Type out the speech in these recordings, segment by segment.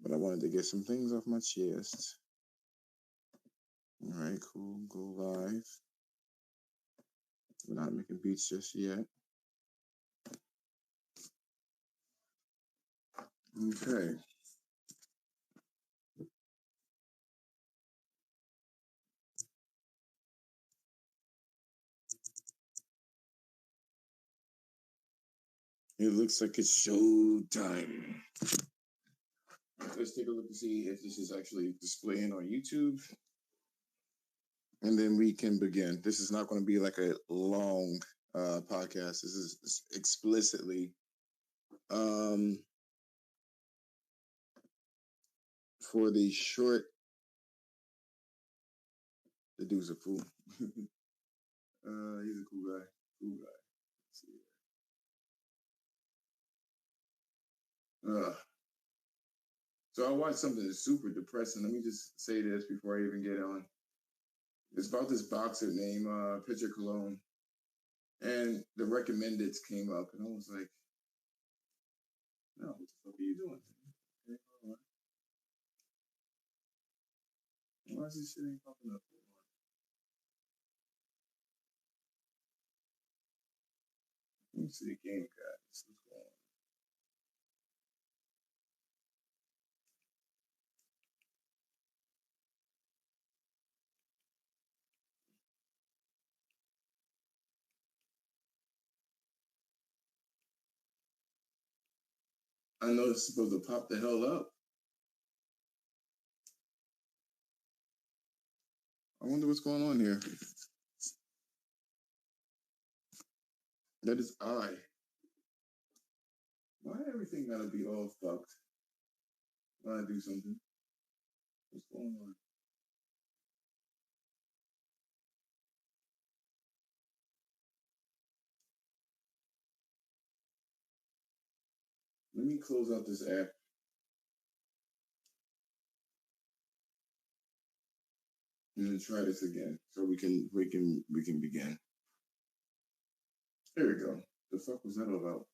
but I wanted to get some things off my chest. All right, cool. Go live. We're not making beats just yet. Okay. It looks like it's show time. Let's take a look to see if this is actually displaying on YouTube. And then we can begin. This is not going to be like a long podcast. This is explicitly for the short. The dude's a fool. He's a cool guy. Cool guy. Let's see here. So I watched something that's super depressing. Let me just say this before I even get on. It's about this boxer named Pitcher Cologne. And the recommendeds came up, and I was like, no, what the fuck are you doing? Okay, hold on. Why is this shit ain't popping up? Hold on. Let me see the game guys. What's going on? I know it's supposed to pop the hell up. I wonder what's going on here. That is I. Why everything gotta be all fucked? When I do something. What's going on? Let me close out this app. And then try this again. So we can begin. There we go. The fuck was that all about?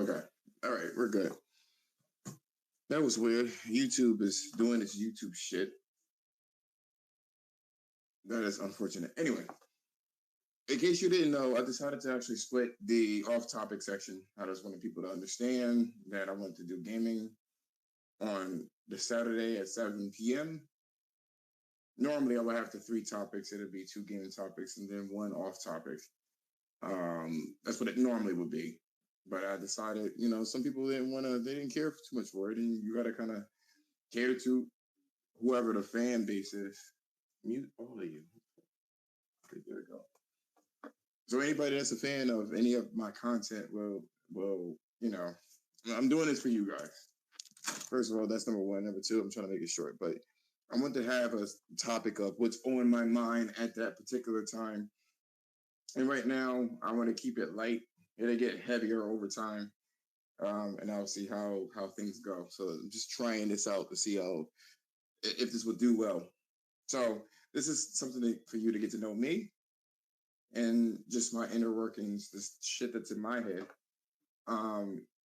Okay. All right, we're good. That was weird. YouTube is doing its YouTube shit. That is unfortunate. Anyway, in case you didn't know, I decided to actually split the off-topic section. I just wanted people to understand that I wanted to do gaming on the Saturday at 7 p.m. Normally, I would have the 3 topics. It'd be 2 gaming topics and then 1 off-topic. That's what it normally would be. But I decided, some people they didn't care too much for it, and you got to kind of cater to whoever the fan base is. Mute all of you. Okay, there we go. So anybody that's a fan of any of my content will, I'm doing this for you guys. First of all, that's number 1. Number 2, I'm trying to make it short, but I want to have a topic of what's on my mind at that particular time. And right now, I want to keep it light. It'll get heavier over time. And I'll see how things go. So I'm just trying this out to see if this will do well. So this is something for you to get to know me and just my inner workings, this shit that's in my head.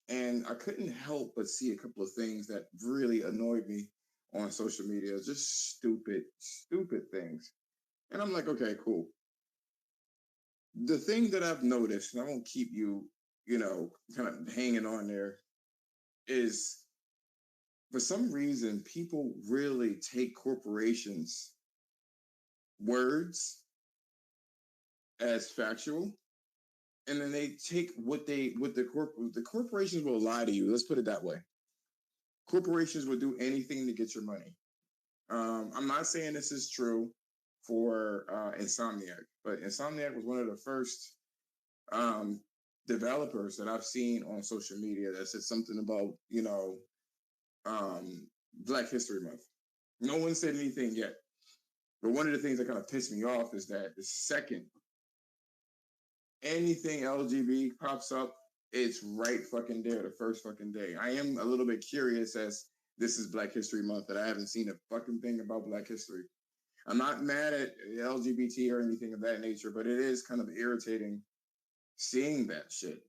And I couldn't help but see a couple of things that really annoyed me on social media, just stupid things. And I'm like, okay, cool. The thing that I've noticed, and I won't keep you, kind of hanging on there, is for some reason, people really take corporations' words as factual, and then they take the corporations will lie to you. Let's put it that way. Corporations will do anything to get your money. I'm not saying this is true for Insomniac, but Insomniac was one of the first developers that I've seen on social media that said something about Black History Month. No one said anything yet. But one of the things that kind of pissed me off is that the second anything LGBT pops up, it's right fucking there the first fucking day. I am a little bit curious as this is Black History Month and I haven't seen a fucking thing about Black History. I'm not mad at LGBT or anything of that nature, but it is kind of irritating seeing that shit.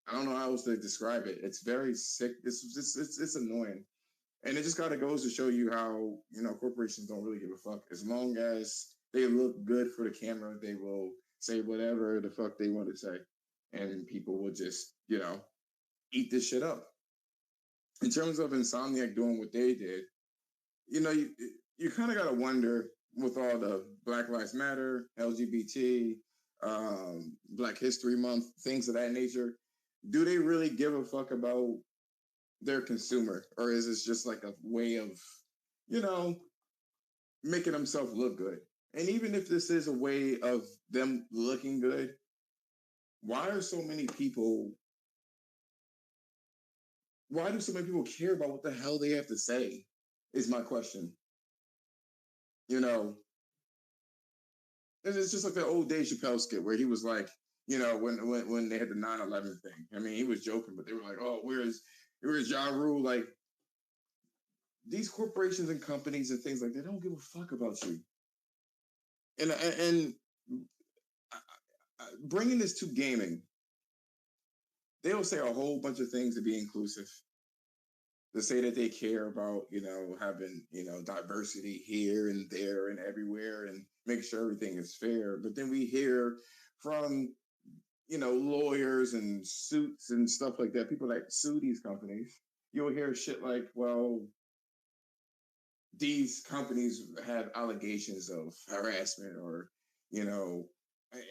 I don't know how else to describe it. It's very sick. It's annoying. And it just kind of goes to show you how, corporations don't really give a fuck. As long as they look good for the camera, they will say whatever the fuck they want to say. And people will just, eat this shit up. In terms of Insomniac doing what they did, you kind of got to wonder with all the Black Lives Matter, LGBT, Black History Month, things of that nature. Do they really give a fuck about their consumer, or is this just like a way of, you know, making themselves look good? And even if this is a way of them looking good, why are so many people? Why do so many people care about what the hell they have to say? Is my question. You know, it's just like the old Dave Chappelle skit where he was like, when they had the 9/11 thing. I mean, he was joking, but they were like, "Oh, where's Ja Rule?" Like, these corporations and companies and things like that, they don't give a fuck about you. And bringing this to gaming, they'll say a whole bunch of things to be inclusive. They say that they care about, having, diversity here and there and everywhere and make sure everything is fair. But then we hear from, lawyers and suits and stuff like that, people that sue these companies, you'll hear shit like, well, these companies have allegations of harassment or, you know,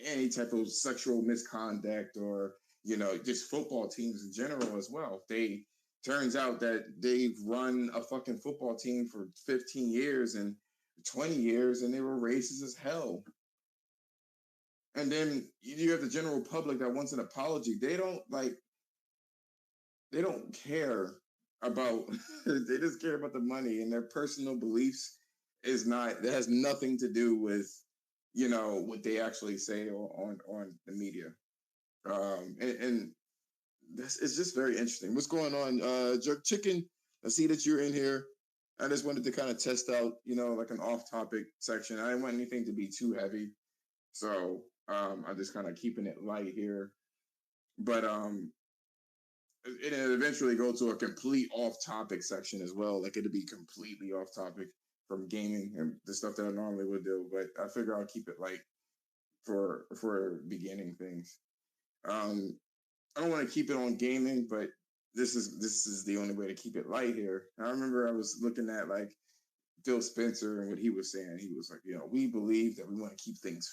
any type of sexual misconduct or, just football teams in general as well. They turns out that they've run a fucking football team for 15 years and 20 years and they were racist as hell. And then you have the general public that wants an apology. They don't care about they just care about the money and their personal beliefs is not that has nothing to do with what they actually say on the media. And this is just very interesting. What's going on? Jerk Chicken, I see that you're in here. I just wanted to kind of test out, like an off-topic section. I didn't want anything to be too heavy, so I'm just kind of keeping it light here. But it eventually go to a complete off-topic section as well. Like it'd be completely off-topic from gaming and the stuff that I normally would do. But I figure I'll keep it light for beginning things. I don't want to keep it on gaming, but this is the only way to keep it light here. I remember I was looking at like Phil Spencer and what he was saying. He was like, we believe that we want to keep things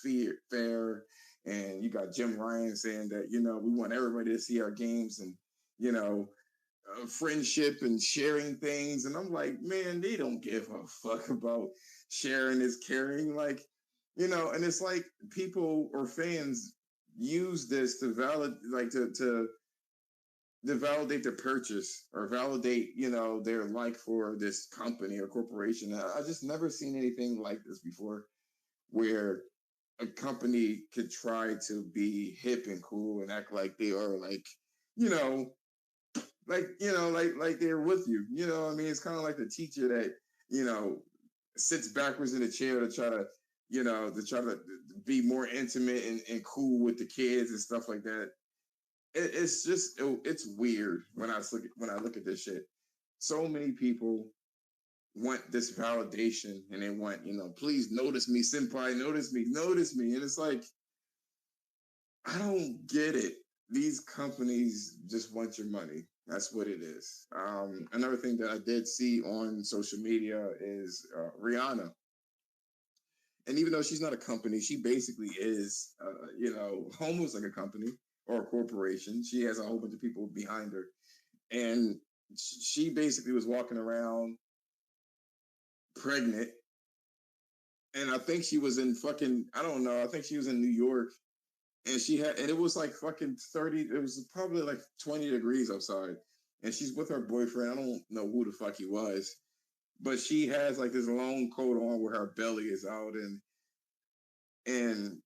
fair. And you got Jim Ryan saying that, we want everybody to see our games and, you know, friendship and sharing things. And I'm like, man, they don't give a fuck about sharing is caring. Like, and it's like people or fans use this to like to validate the purchase or validate, their like for this company or corporation. I just never seen anything like this before, where a company could try to be hip and cool and act like they are like, you know, like they're with you. I mean, it's kind of like the teacher that sits backwards in the chair to try to be more intimate and cool with the kids and stuff like that. It's weird when I look at this shit. So many people want this validation and they want, please notice me, senpai, notice me. And it's like, I don't get it. These companies just want your money. That's what it is. Another thing that I did see on social media is Rihanna. And even though she's not a company, she basically is, almost like a company or a corporation. She has a whole bunch of people behind her. And she basically was walking around pregnant. And I think she was in fucking, I don't know, I think she was in New York. And and it was like fucking 30, it was probably like 20 degrees outside. And she's with her boyfriend. I don't know who the fuck he was. But she has like this long coat on where her belly is out. And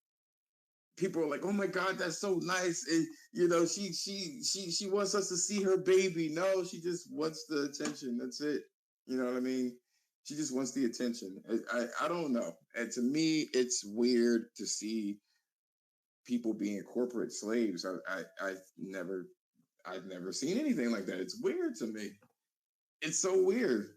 people are like, "Oh my God, that's so nice!" And she wants us to see her baby. No, she just wants the attention. That's it. You know what I mean? She just wants the attention. I don't know. And to me, it's weird to see people being corporate slaves. I never I've never seen anything like that. It's weird to me. It's so weird.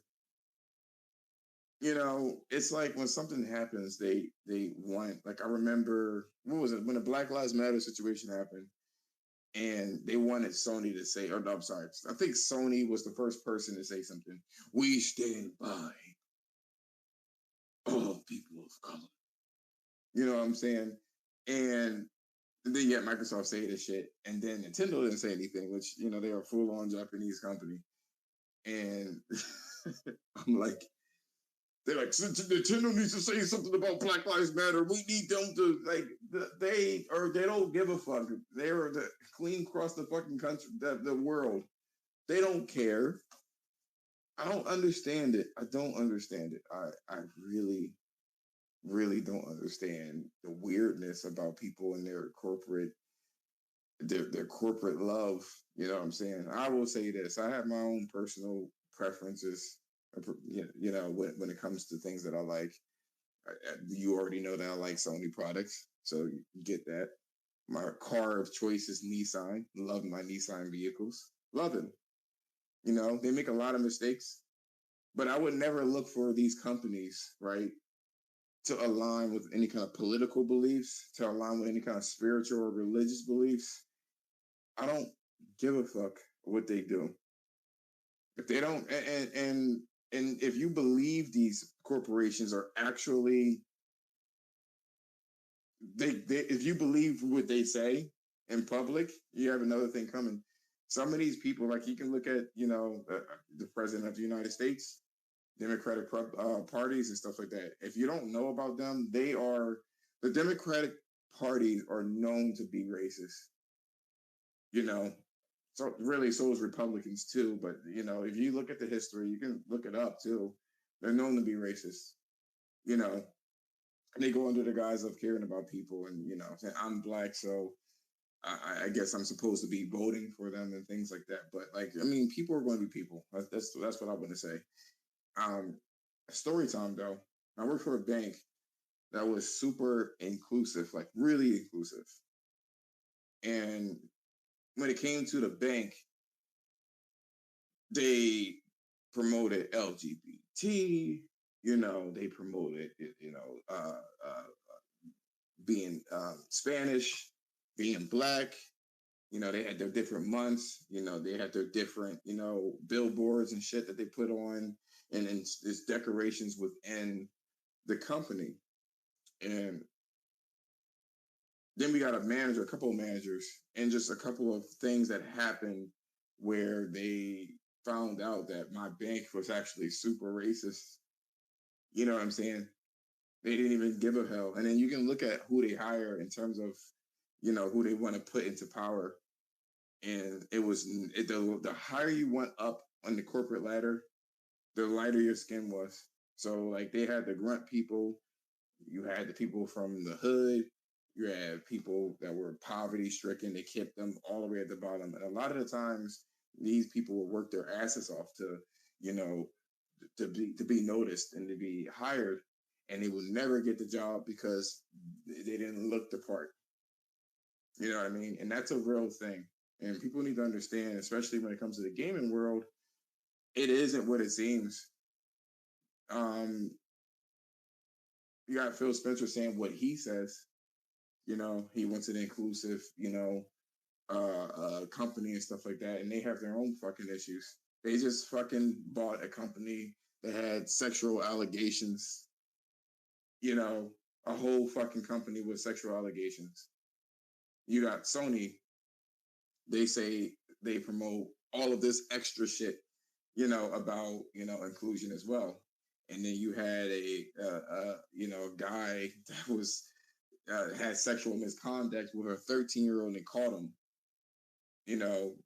It's like when something happens, they want, like, I remember, what was it, when the Black Lives Matter situation happened, and they wanted Sony to say, or no, I'm sorry, I think Sony was the first person to say something. We stand by all people of color. You know what I'm saying? And then yet Microsoft say this shit, and then Nintendo didn't say anything, which they're a full on Japanese company, and I'm like, they're like, Nintendo needs to say something about Black Lives Matter. We need them to, like, they don't give a fuck. They're the clean across the fucking country, the world. They don't care. I don't understand it. I don't understand it. I really, really don't understand the weirdness about people and their corporate love. You know what I'm saying? I will say this: I have my own personal preferences. When it comes to things that I like. You already know that I like Sony products, so you get that. My car of choice is Nissan. Love my Nissan vehicles. Love them. They make a lot of mistakes, but I would never look for these companies, right, to align with any kind of political beliefs, to align with any kind of spiritual or religious beliefs. I don't give a fuck what they do. If they don't, and if you believe these corporations are actually if you believe what they say in public, you have another thing coming. Some of these people, like, you can look at, the president of the United States, Democratic parties and stuff like that. If you don't know about them, the Democratic parties are known to be racist. So really, so is Republicans too. But if you look at the history, you can look it up too. They're known to be racist. You know, and they go under the guise of caring about people, and saying, I'm black, so I guess I'm supposed to be voting for them and things like that. But, like, I mean, people are going to be people. That's what I want to say. Story time though. I worked for a bank that was super inclusive, like really inclusive. And when it came to the bank, they promoted LGBT. They promoted being Spanish, being black. They had their different months. They had their different, billboards and shit that they put on, and then there's decorations within the company. And then we got a couple of managers, and just a couple of things that happened where they found out that my bank was actually super racist. You know what I'm saying? They didn't even give a hell. And then you can look at who they hire in terms of, who they want to put into power. And the higher you went up on the corporate ladder, the lighter your skin was. So, like, they had the grunt people, you had the people from the hood, you had people that were poverty stricken. They kept them all the way at the bottom. And a lot of the times, these people will work their asses off to, you know, to be noticed and to be hired, and they will never get the job because they didn't look the part. You know what I mean? And that's a real thing. And people need to understand, especially when it comes to the gaming world, it isn't what it seems. Um, you got Phil Spencer saying what he says. He wants an inclusive, company and stuff like that, and they have their own fucking issues. They just fucking bought a company that had sexual allegations. A whole fucking company with sexual allegations. You got Sony. They say they promote all of this extra shit, about inclusion as well. And then you had a guy that was had sexual misconduct with a 13-year-old, and they caught him.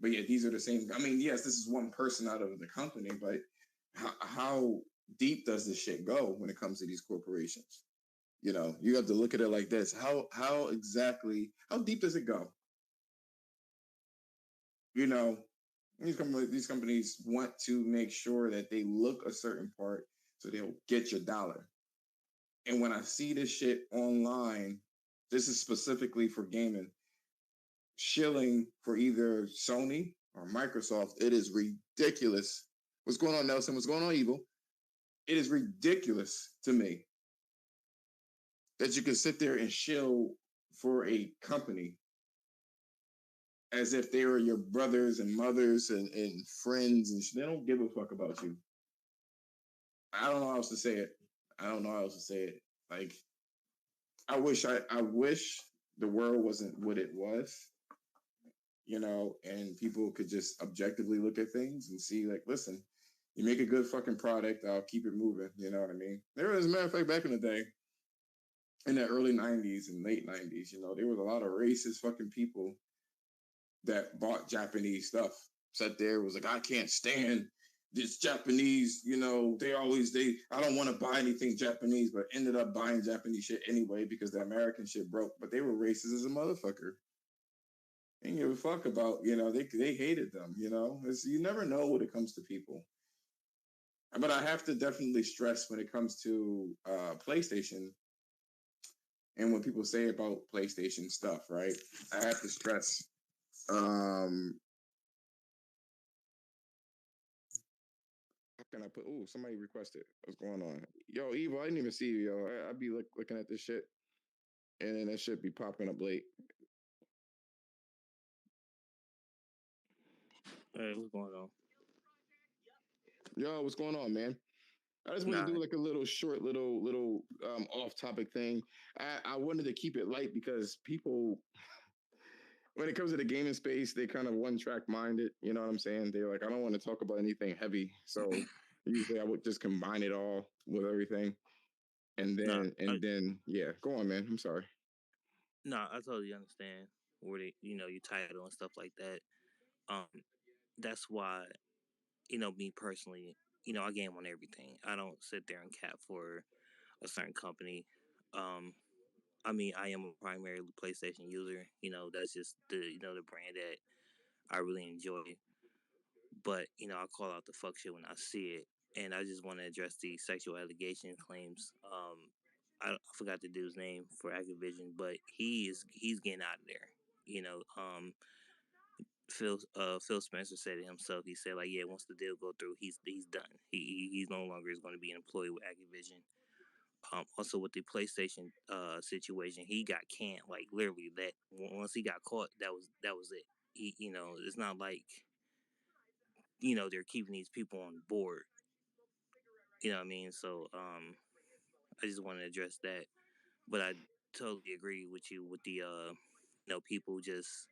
But yeah, these are the same. I mean, yes, this is one person out of the company, but how deep does this shit go when it comes to these corporations? You have to look at it like this. How exactly, how deep does it go? You know, these companies want to make sure that they look a certain part so they'll get your dollar. And when I see this shit online, this is specifically for gaming, shilling for either Sony or Microsoft, it is ridiculous. What's going on, Nelson? What's going on, Evil? It is ridiculous to me that you can sit there and shill for a company as if they were your brothers and mothers and friends, and they don't give a fuck about you. I don't know how else to say it. I don't know how else to say it. Like, I wish the world wasn't what it was, and people could just objectively look at things and see, like, listen, you make a good fucking product, I'll keep it moving. You know what I mean? There was, as a matter of fact, back in the day, in the early 90s and late 90s, there was a lot of racist fucking people that bought Japanese stuff. Sat there, was like, I can't stand this Japanese, I don't want to buy anything Japanese, but ended up buying Japanese shit anyway because the American shit broke. But they were racist as a motherfucker. They didn't give a fuck about, they hated them, you never know when it comes to people. But I have to definitely stress when it comes to PlayStation and when people say about PlayStation stuff, right? I have to stress how can I put? Oh, somebody requested. What's going on? Yo, Evil, I didn't even see you, yo. I'd be looking at this shit, and then that shit be popping up late. Hey, what's going on? Yo, what's going on, man? I just want to Nah, do like a little short, little off-topic thing. I wanted to keep it light because people, when it comes to the gaming space, they kind of one-track minded. You know what I'm saying? They're like, I don't want to talk about anything heavy, so usually I would just combine it all with everything, and nah, then I, yeah, go on, man. I'm sorry. nah. I totally understand where they, your title and stuff like that. Um, that's why, me personally, I game on everything. I don't sit there and cap for a certain company. Um, I mean, I am a primary PlayStation user. That's just the brand that I really enjoy. But I call out the fuck shit when I see it, and I just want to address the sexual allegation claims. I forgot the dude's name for Activision, but he's getting out of there. You know, um, Phil Spencer said it himself. He said, like, yeah, once the deal go through, he's done. He's no longer is going to be an employee with Activision. Also with the PlayStation situation, he got canned. Like literally, that once he got caught, that was it. It's not like they're keeping these people on board. You know what I mean? So I just want to address that. But I totally agree with you with the people just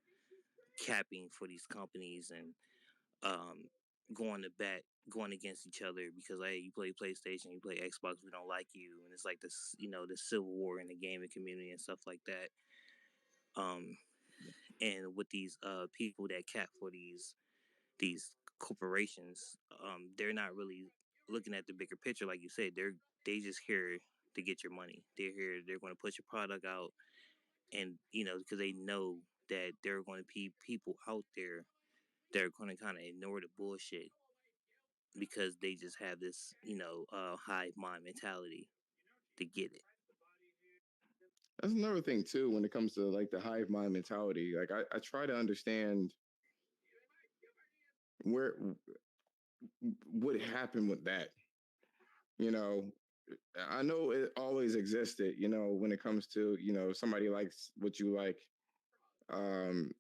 capping for these companies and um going to bat going against each other because hey, you play PlayStation, you play Xbox, we don't like you, and it's like this the civil war in the gaming community and stuff like that. Um and with these people that cap for these corporations, they're not really looking at the bigger picture, like you said. They just here to get your money. They're here. They're going to put your product out, and because they know that there are going to be people out there that are going to kind of ignore the bullshit because they just have this hive mind mentality to get it. That's another thing too when it comes to like the hive mind mentality. Like I try to understand where what happened with that. You know, I know it always existed, when it comes to, somebody likes what you like.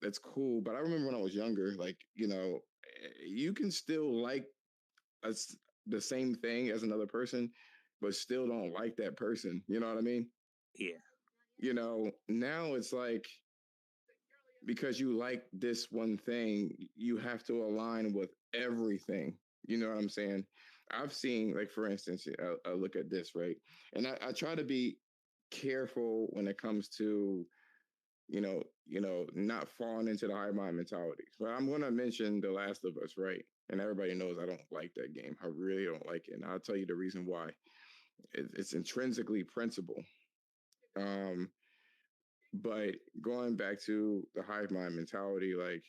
That's cool. But I remember when I was younger, like, you can still like a, the same thing as another person, but still don't like that person. You know what I mean? Yeah, Now it's like because you like this one thing, you have to align with everything. You know what I'm saying? I've seen, like, for instance, I look at this, right? And I try to be careful when it comes to, not falling into the high mind mentality. But I'm going to mention The Last of Us, right? And everybody knows I don't like that game. I really don't like it. And I'll tell you the reason why. It's intrinsically principle. Um, but going back to the hive mind mentality, like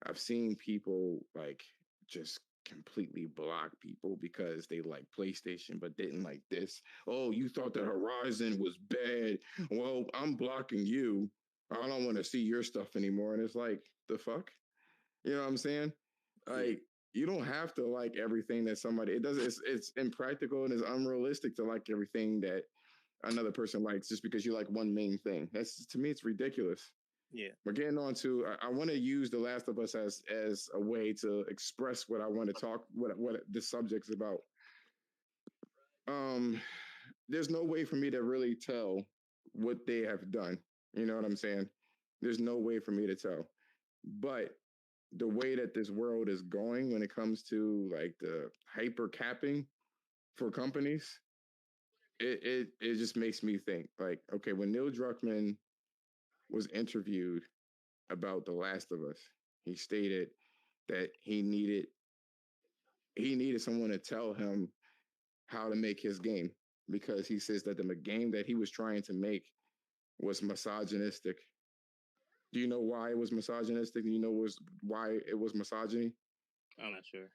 I've seen people like just completely block people because they like PlayStation but didn't like this. Oh, you thought the Horizon was bad. Well, I'm blocking you. I don't want to see your stuff anymore. And it's like, the fuck? You know what I'm saying? Like you don't have to like everything that somebody. It doesn't. It's impractical and it's unrealistic to like everything that another person likes just because you like one main thing. That's to me, it's ridiculous. Yeah. We're getting on to. I want to use The Last of Us as a way to express what I want to talk. What this subject's about. Um, there's no way for me to really tell what they have done. You know what I'm saying? There's no way for me to tell. But the way that this world is going when it comes to like the hyper capping for companies, it just makes me think like, okay, when Neil Druckmann was interviewed about The Last of Us, he stated that he needed someone to tell him how to make his game because he says that the game that he was trying to make was misogynistic. Do you know why it was misogynistic? Do you know why it was misogyny? I'm not sure.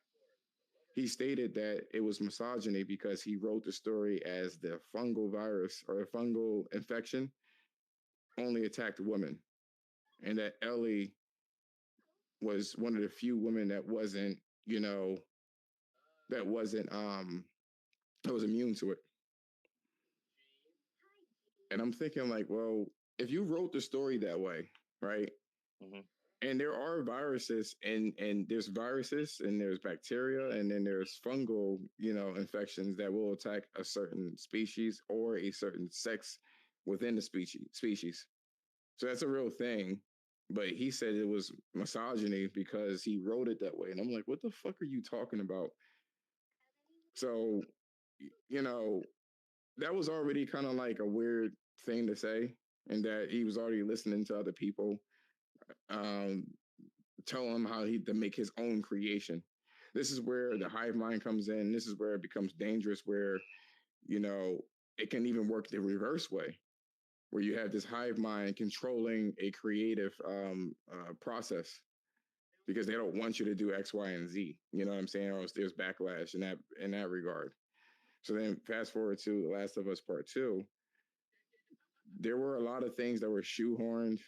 He stated that it was misogyny because he wrote the story as the fungal virus or a fungal infection only attacked women, and that Ellie was one of the few women that wasn't, you know, that wasn't that was immune to it. And I'm thinking like, well, if you wrote the story that way, right? Mm-hmm. And there are viruses and there's viruses and there's bacteria and then there's fungal, infections that will attack a certain species or a certain sex within the species. So that's a real thing. But he said it was misogyny because he wrote it that way. And I'm like, what the fuck are you talking about? So, you know, that was already kind of like a weird thing to say, and that he was already listening to other people um, tell him how he to make his own creation. This is where the hive mind comes in. This is where it becomes dangerous, where you know it can even work the reverse way, where you have this hive mind controlling a creative process because they don't want you to do X, Y, and Z. You know what I'm saying? Or else there's backlash in that regard. So then, fast forward to The Last of Us Part Two. There were a lot of things that were shoehorned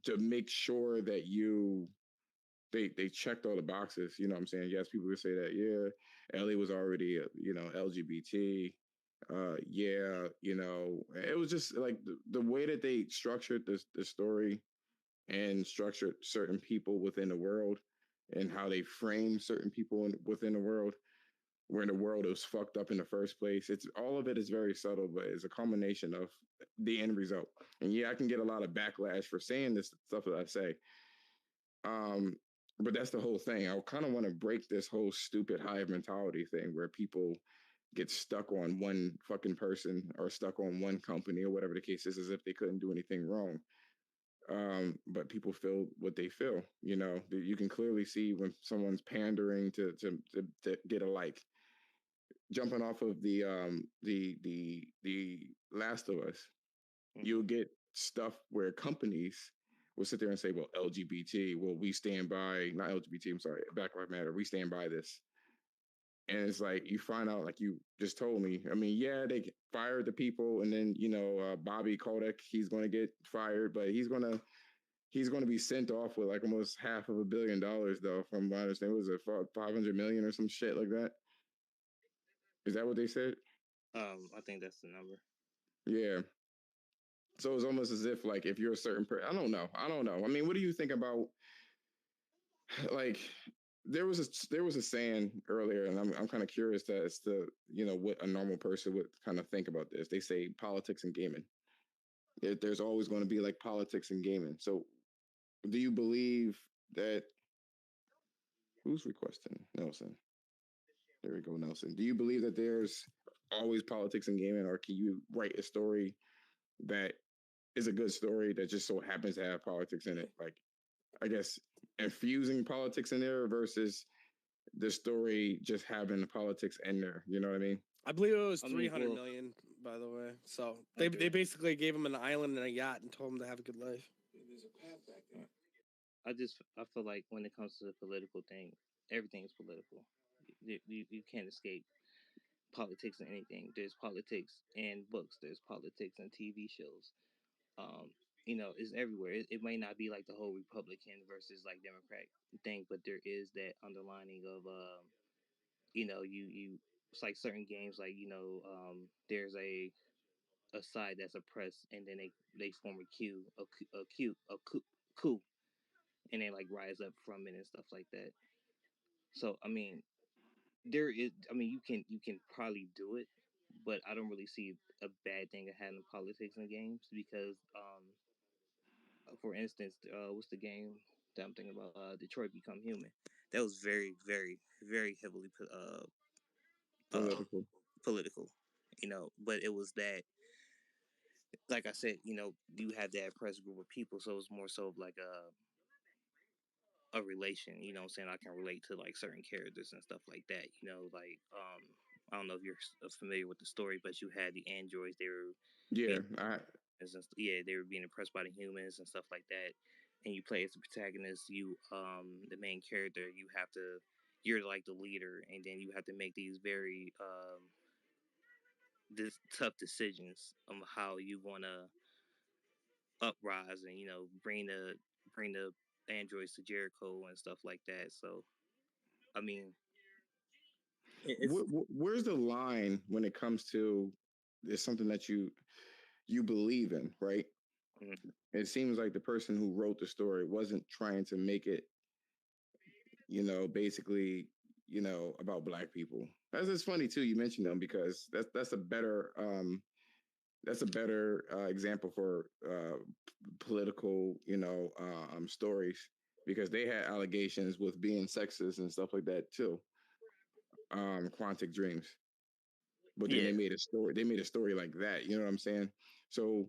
to make sure that they checked all the boxes. You know what I'm saying? Yes, people would say that, yeah, Ellie was already, LGBT. Yeah, it was just like the way that they structured the story and structured certain people within the world and how they frame certain people within the world where the world was fucked up in the first place. It's all of it is very subtle, but it's a combination of the end result. And yeah, I can get a lot of backlash for saying this stuff that I say. Um, but that's the whole thing. I kind of want to break this whole stupid hive mentality thing where people get stuck on one fucking person or stuck on one company or whatever the case is, as if they couldn't do anything wrong. But people feel what they feel. You can clearly see when someone's pandering to get a like. Jumping off of the Last of Us, Mm-hmm. you'll get stuff where companies will sit there and say, well, LGBT, well, we stand by, not LGBT, I'm sorry, Black Lives Matter, we stand by this. And it's like, you find out, like you just told me, I mean, yeah, they fired the people. And then, Bobby Kotick, he's going to get fired, but he's going to be sent off with like almost $500 million, though, from my understanding. Was it 500 million or some shit like that? Is that what they said? I think that's the number. Yeah. So it's almost as if like if you're a certain person, I don't know. I mean, what do you think about like there was a saying earlier, and I'm kind of curious as to what a normal person would kind of think about this. They say politics and gaming. There's always going to be like politics and gaming. So do you believe that? Who's requesting Nelson? There we go, Nelson. Do you believe that there's always politics and gaming, or can you write a story that is a good story that just so happens to have politics in it? Like, I guess infusing politics in there versus the story just having the politics in there. You know what I mean? I believe it was 300 million, by the way. So they basically gave him an island and a yacht and told him to have a good life. There's a path back there. I feel like when it comes to the political thing, everything is political. You can't escape politics in anything. There's politics in books. There's politics in TV shows. it's everywhere. It might not be like the whole Republican versus like Democrat thing, but there is that underlining of you it's like certain games like there's a side that's oppressed, and then they form a coup, and they like rise up from it and stuff like that. So I mean, there is. I mean, you can probably do it, but I don't really see a bad thing of having politics in games because, for instance, what's the game that I'm thinking about? Detroit Become Human. That was very, very, very heavily uh, Political. political, but it was that, like I said, you have that oppressed group of people, so it's more so of like a relation, what I'm saying? I can relate to like certain characters and stuff like that, like I don't know if you're familiar with the story, but you had the androids, they were Yeah, being yeah, they were being oppressed by the humans and stuff like that. And you play as the protagonist, the main character, you're like the leader, and then you have to make these very this tough decisions on how you want to uprise and bring the androids to Jericho and stuff like that. So I mean, it's where's the line when it comes to it's something that you believe in, right? mm, It seems like the person who wrote the story wasn't trying to make it, basically, about black people. That's just funny too. You mentioned them because that's a better example for political, stories because they had allegations with being sexist and stuff like that too. Quantic Dreams, but then yeah. they made a story. They made a story like that. You know what I'm saying? So,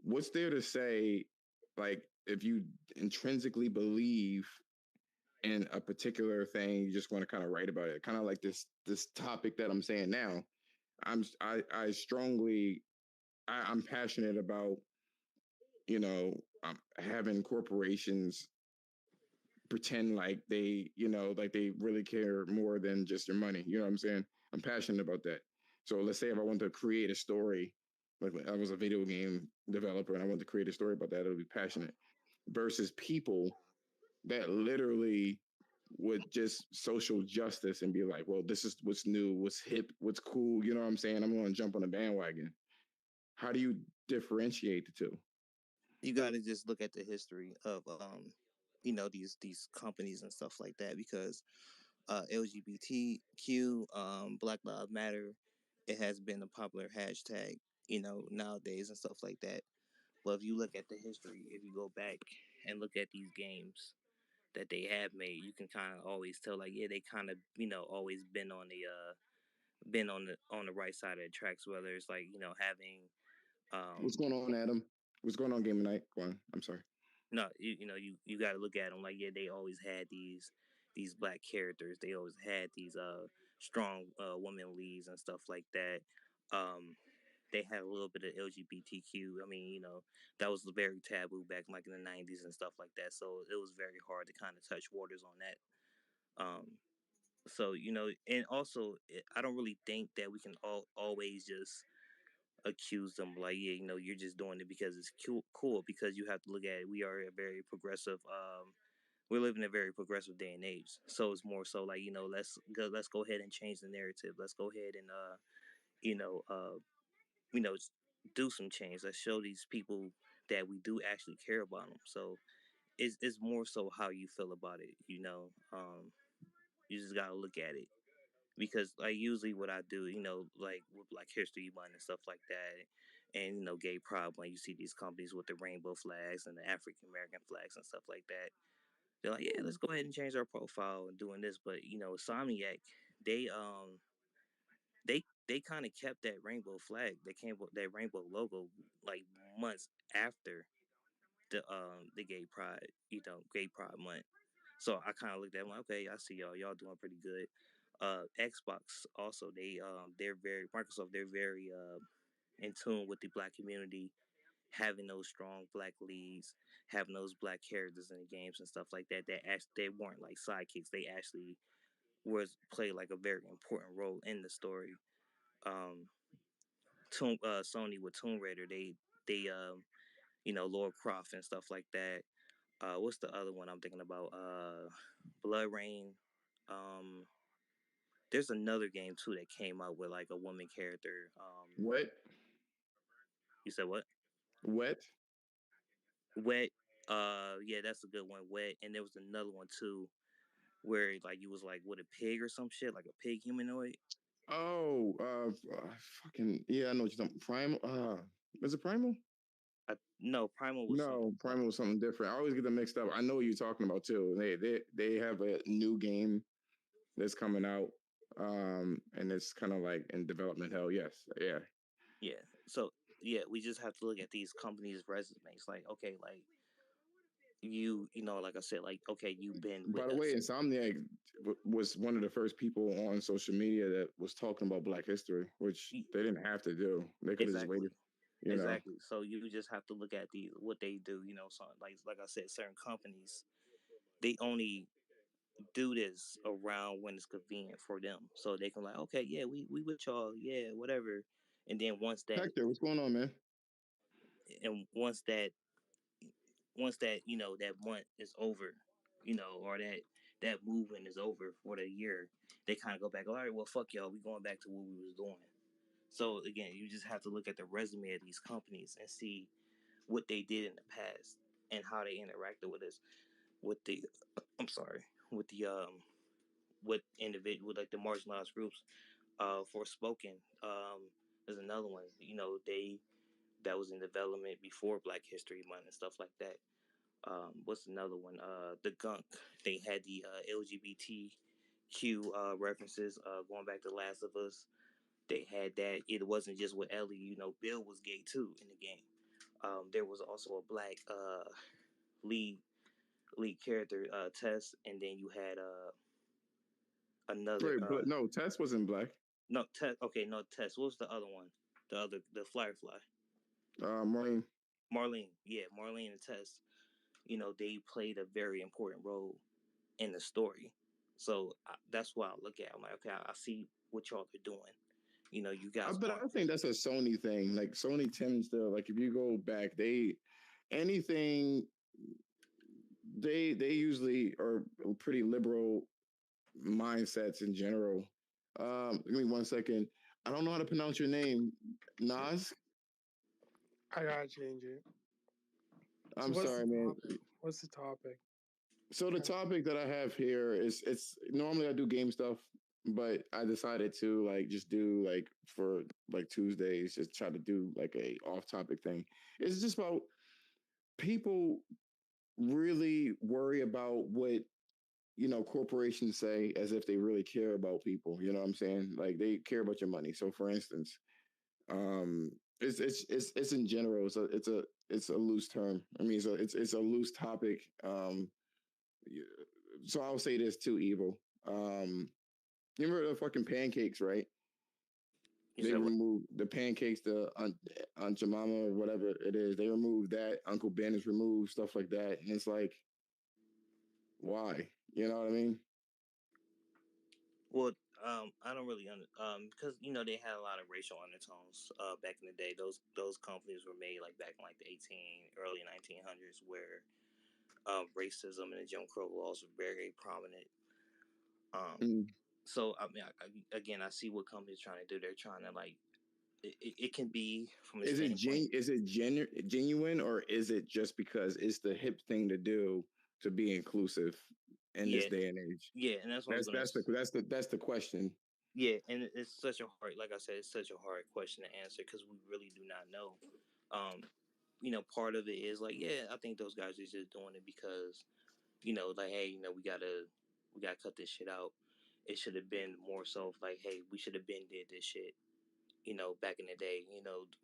what's there to say, like, if you intrinsically believe in a particular thing, you just want to kind of write about it, kind of like this topic that I'm saying now. I strongly I'm passionate about you know having corporations pretend like like they really care more than just your money. You know what I'm saying? I'm passionate about that. So let's say if I want to create a story, like I was a video game developer and I want to create a story about that, it'll be passionate versus people that literally would just social justice and be like, well, this is what's new, what's hip, what's cool. You know what I'm saying? I'm going to jump on the bandwagon. How do you differentiate the two? You got to just look at the history of these companies and stuff like that, because LGBTQ, Black Lives Matter, it has been a popular hashtag, nowadays and stuff like that. But if you look at the history, if you go back and look at these games that they have made, you can kind of always tell, like, yeah, they kind of always been on the right side of the tracks, whether it's like having What's um going on, Adam? What's going on, Game Night? Go on. I'm sorry. no, you got to look at them like, yeah, they always had these black characters. They always had these strong women leads and stuff like that. They had a little bit of LGBTQ. I mean, that was very taboo back like in the '90s and stuff like that. So it was very hard to kind of touch waters on that. So and also I don't really think that we can always just accuse them like, yeah, you're just doing it because it's cool, because you have to look at it. We are a very progressive we're living in a very progressive day and age, so it's more so like, let's go ahead and change the narrative. Let's go ahead and you know uh you know do some change. Let's show these people that we do actually care about them. So it's more so how you feel about it. You just gotta look at it, because like usually what I do, like with Black History Month and stuff like that, and Gay Pride, when you see these companies with the rainbow flags and the African American flags and stuff like that, they're like, yeah, let's go ahead and change our profile and doing this. But Insomniac, they they kind of kept that rainbow flag, they came with that rainbow logo like months after the Gay Pride Month. So I kind of looked at them like, okay, I see y'all doing pretty good. Xbox also, they're very Microsoft. They're very in tune with the black community, having those strong black leads, having those black characters in the games and stuff like that. That actually, they weren't like sidekicks. They actually was played like a very important role in the story. Um, Sony with Tomb Raider, they Lord Croft and stuff like that. What's the other one I'm thinking about? Blood Rain. Um, there's another game too that came out with like a woman character. What? You said what? What? Wet. Yeah, that's a good one. Wet. And there was another one too, where like you was like with a pig or some shit, like a pig humanoid. Oh, fucking yeah, I know what you're talking. Primal. Is it Primal? No, Primal was No, something Primal was something different. I always get them mixed up. I know what you're talking about too. They have a new game that's coming out, and it's kind of like in development hell. Yes, yeah. Yeah. So yeah, we just have to look at these companies' resumes. Like, okay, like like I said, like okay, you've been By with the way, us. Insomniac was one of the first people on social media that was talking about Black History, which they didn't have to do. They could have just Exactly. waited, you know. Exactly. So you just have to look at what they do. So like I said, certain companies they only do this around when it's convenient for them, so they can like, okay, yeah, we with y'all, yeah, whatever. And then Hector, what's going on, man? once that that month is over, or that movement is over for the year, they kind of go back. All right, well, fuck y'all, we going back to what we was doing. So again, you just have to look at the resume of these companies and see what they did in the past and how they interacted with us, with the I'm sorry, with individual, with like the marginalized groups. Forspoken, there's another one. That was in development before Black History Month and stuff like that. What's another one? The Gunk. They had the LGBTQ references going back to Last of Us. They had that. It wasn't just with Ellie. Bill was gay too in the game. There was also a black lead character, Tess, and then you had another. Wait, but no, Tess wasn't Black. No, Tess. Okay, no, Tess. What was the other one? The Firefly. Maureen. Marlene. Yeah, Marlene and Tess. They played a very important role in the story. So that's why I look at. I'm like, okay, I see what y'all are doing. You guys But aren't. I think that's a Sony thing. Like Sony tends to like if you go back, anything they usually are pretty liberal mindsets in general. Give me 1 second. I don't know how to pronounce your name. Nas? I gotta change it. I'm sorry, man. What's the topic? So the topic that I have here is it's normally I do game stuff, but I decided to like just do like for like Tuesdays, just try to do like a off topic thing. It's just about people really worry about what corporations say as if they really care about people. You know what I'm saying? Like they care about your money. So for instance, um, it's in general. It's a loose term. I mean, it's a loose topic. So I'll say this too, Evil. You remember the fucking pancakes, right? They removed the pancakes, the Aunt Jemima or whatever it is. They removed that. Uncle Ben is removed, stuff like that, and it's like, why? You know what I mean? Well, I don't really because they had a lot of racial undertones back in the day. Those companies were made like back in like the early 1900s, where racism and the Jim Crow laws were very prominent. So I mean, again, I see what companies trying to do. They're trying to like it can be from a standpoint. Is it genuine or is it just because it's the hip thing to do to be inclusive in this day and age? Yeah, and that's what that's the question. Yeah, and it's such a hard, like I said, it's such a hard question to answer because we really do not know. Part of it is like, yeah, I think those guys are just doing it because, like, hey, we gotta cut this shit out. It should have been more so like, hey, we should have been did this shit, back in the day.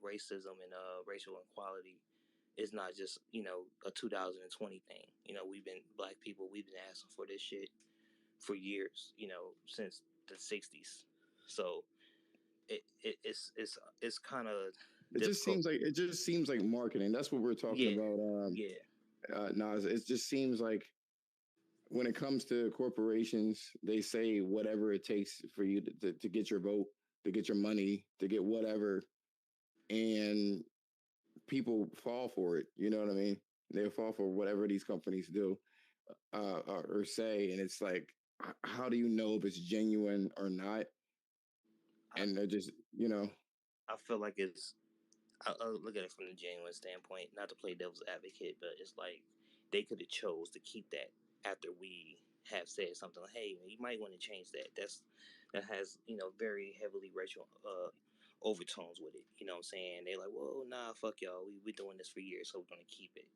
Racism and racial inequality is not just a 2020 thing. Black people, we've been asking for this shit for years, since the 60s. So it's kind of it just seems like marketing. That's what we're talking about. Nas, it just seems like when it comes to corporations, they say whatever it takes for you to get your vote, to get your money, to get whatever. And people fall for it. You know what I mean? They fall for whatever these companies do or say, and it's like, how do you know if it's genuine or not? And they're just, you know. I feel like it's. I'll look at it from the genuine standpoint, not to play devil's advocate, but it's like they could have chose to keep that after we have said something like, "Hey, you might want to change that." That has very heavily racial overtones with it. You know what I'm saying? They're like, "Well, nah, fuck y'all. We doing this for years, so we're gonna keep it."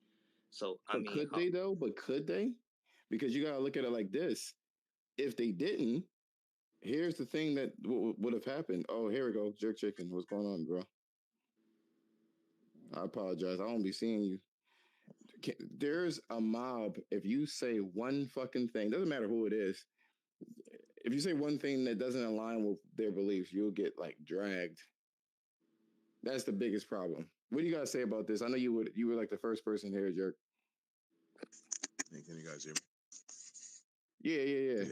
So I But mean, could they though? But could they? Because you gotta look at it like this: if they didn't, here's the thing that would have happened. Oh, here we go, Jerk Chicken. What's going on, bro? I apologize. I won't be seeing you. There's a mob. If you say one fucking thing, doesn't matter who it is. If you say one thing that doesn't align with their beliefs, you'll get like dragged. That's the biggest problem. What do you guys say about this? I know you were like the first person here, Jerk. Hey, can you guys hear me? Yeah.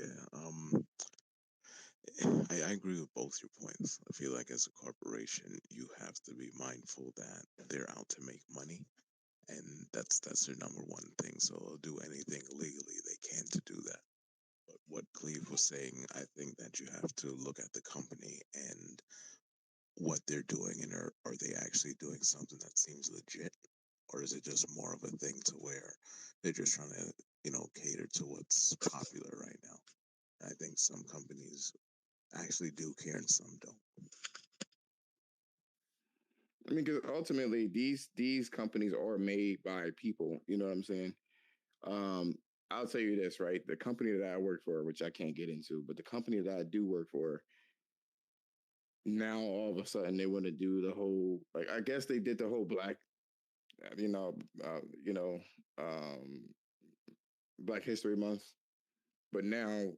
I agree with both your points. I feel like as a corporation, you have to be mindful that they're out to make money, and that's their number one thing. So they'll do anything legally they can to do that. But what Cleve was saying, I think that you have to look at the company and what they're doing, and are they actually doing something that seems legit, or is it just more of a thing to where they're just trying to cater to what's popular right now? I think some companies actually do care and some don't. I mean, because ultimately these companies are made by people. You know what I'm saying? Um, I'll tell you this, right? The company that I work for, which I can't get into, but the company that I do work for, now all of a sudden they want to do the whole, like, I guess they did the whole black, you know, uh, you know, um, Black History Month, but now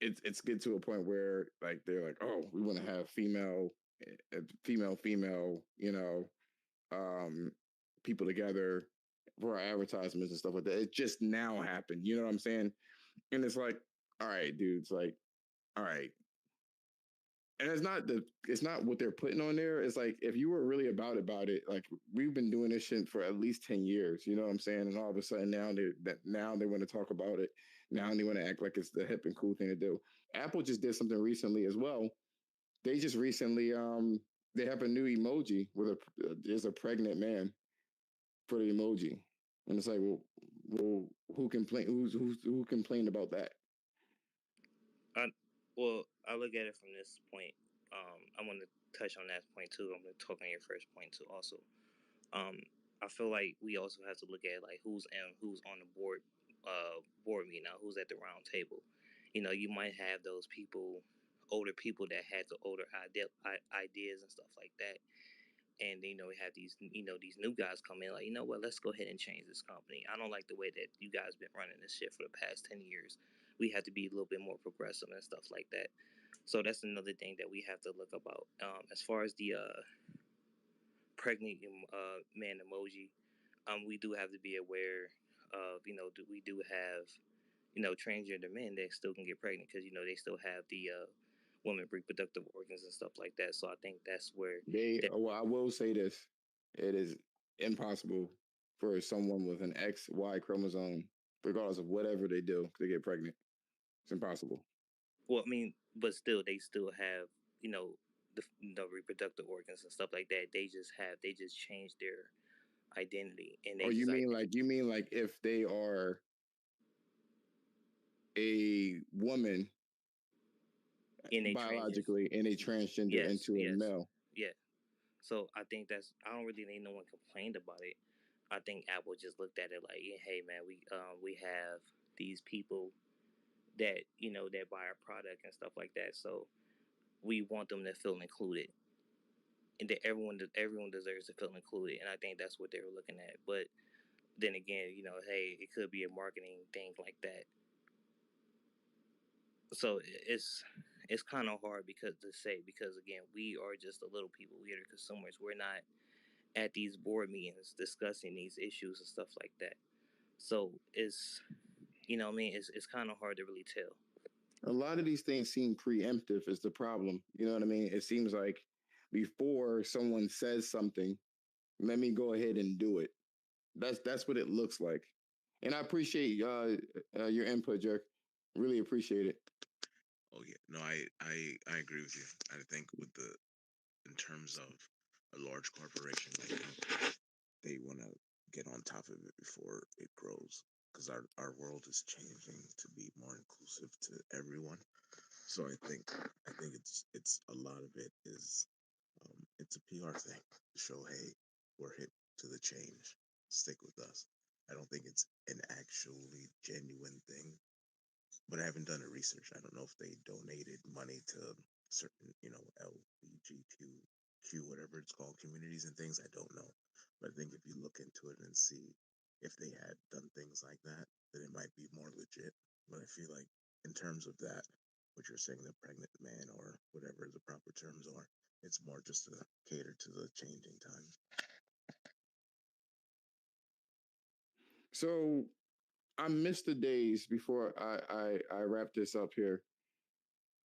it's get to a point where like they're like, oh, we want to have female, um, people together for our advertisements and stuff like that. It just now happened. You know what I'm saying? And it's like, all right, dude. It's like, all right. And it's not what they're putting on there. It's like if you were really about it, like we've been doing this shit for at least 10 years. You know what I'm saying? And all of a sudden now they want to talk about it. Now they want to act like it's the hip and cool thing to do. Apple just did something recently as well. They just recently they have a new emoji with there's a pregnant man for the emoji, and it's like, well, who complained? Who complained about that? Well, I look at it from this point. I want to touch on that point too. I'm going to talk on your first point too. Also, I feel like we also have to look at like who's on the board meeting now, who's at the round table. You might have those people, older people that had the older ideas and stuff like that. And we have these these new guys come in like, what, let's go ahead and change this company. I don't like the way that you guys been running this shit for the past 10 years. We have to be a little bit more progressive and stuff like that. So that's another thing that we have to look about. As far as the pregnant man emoji, we do have to be aware of, we do have transgender men that still can get pregnant because they still have the women reproductive organs and stuff like that. So I think that's where well, I will say this: it is impossible for someone with an XY chromosome, regardless of whatever they do, to get pregnant. It's impossible. Well, I mean, but still, they still have the reproductive organs and stuff like that. They just changed their identity, and they Or just you mean like if they are a woman biologically and a transgender into a male. Yeah. So I think I don't really think no one complained about it. I think Apple just looked at it like, hey man, we have these people that that buy our product and stuff like that. So we want them to feel included, and that everyone deserves to feel included. And I think that's what they were looking at. But then again, hey, it could be a marketing thing like that. So it's kind of hard because again, we are just the little people. We are the consumers. We're not at these board meetings discussing these issues and stuff like that. So it's what I mean, it's kind of hard to really tell. A lot of these things seem preemptive is the problem. You know what I mean? It seems like before someone says something, Let me go ahead and do it. That's what it looks like. And I appreciate your input, Jerk. Really appreciate it. Oh yeah, no, I agree with you. I think with in terms of a large corporation, like they want to get on top of it before it grows, because our world is changing to be more inclusive to everyone. So I think it's a lot of it is it's a PR thing to show, hey, we're hip to the change, stick with us. I don't think it's an actually genuine thing, but I haven't done the research. I don't know if they donated money to certain, LGBTQ, whatever it's called, communities and things. I don't know, but I think if you look into it and see if they had done things like that, then it might be more legit. But I feel like in terms of that, what you're saying, the pregnant man or whatever the proper terms are, it's more just to cater to the changing times. So I miss the days before I wrap this up here.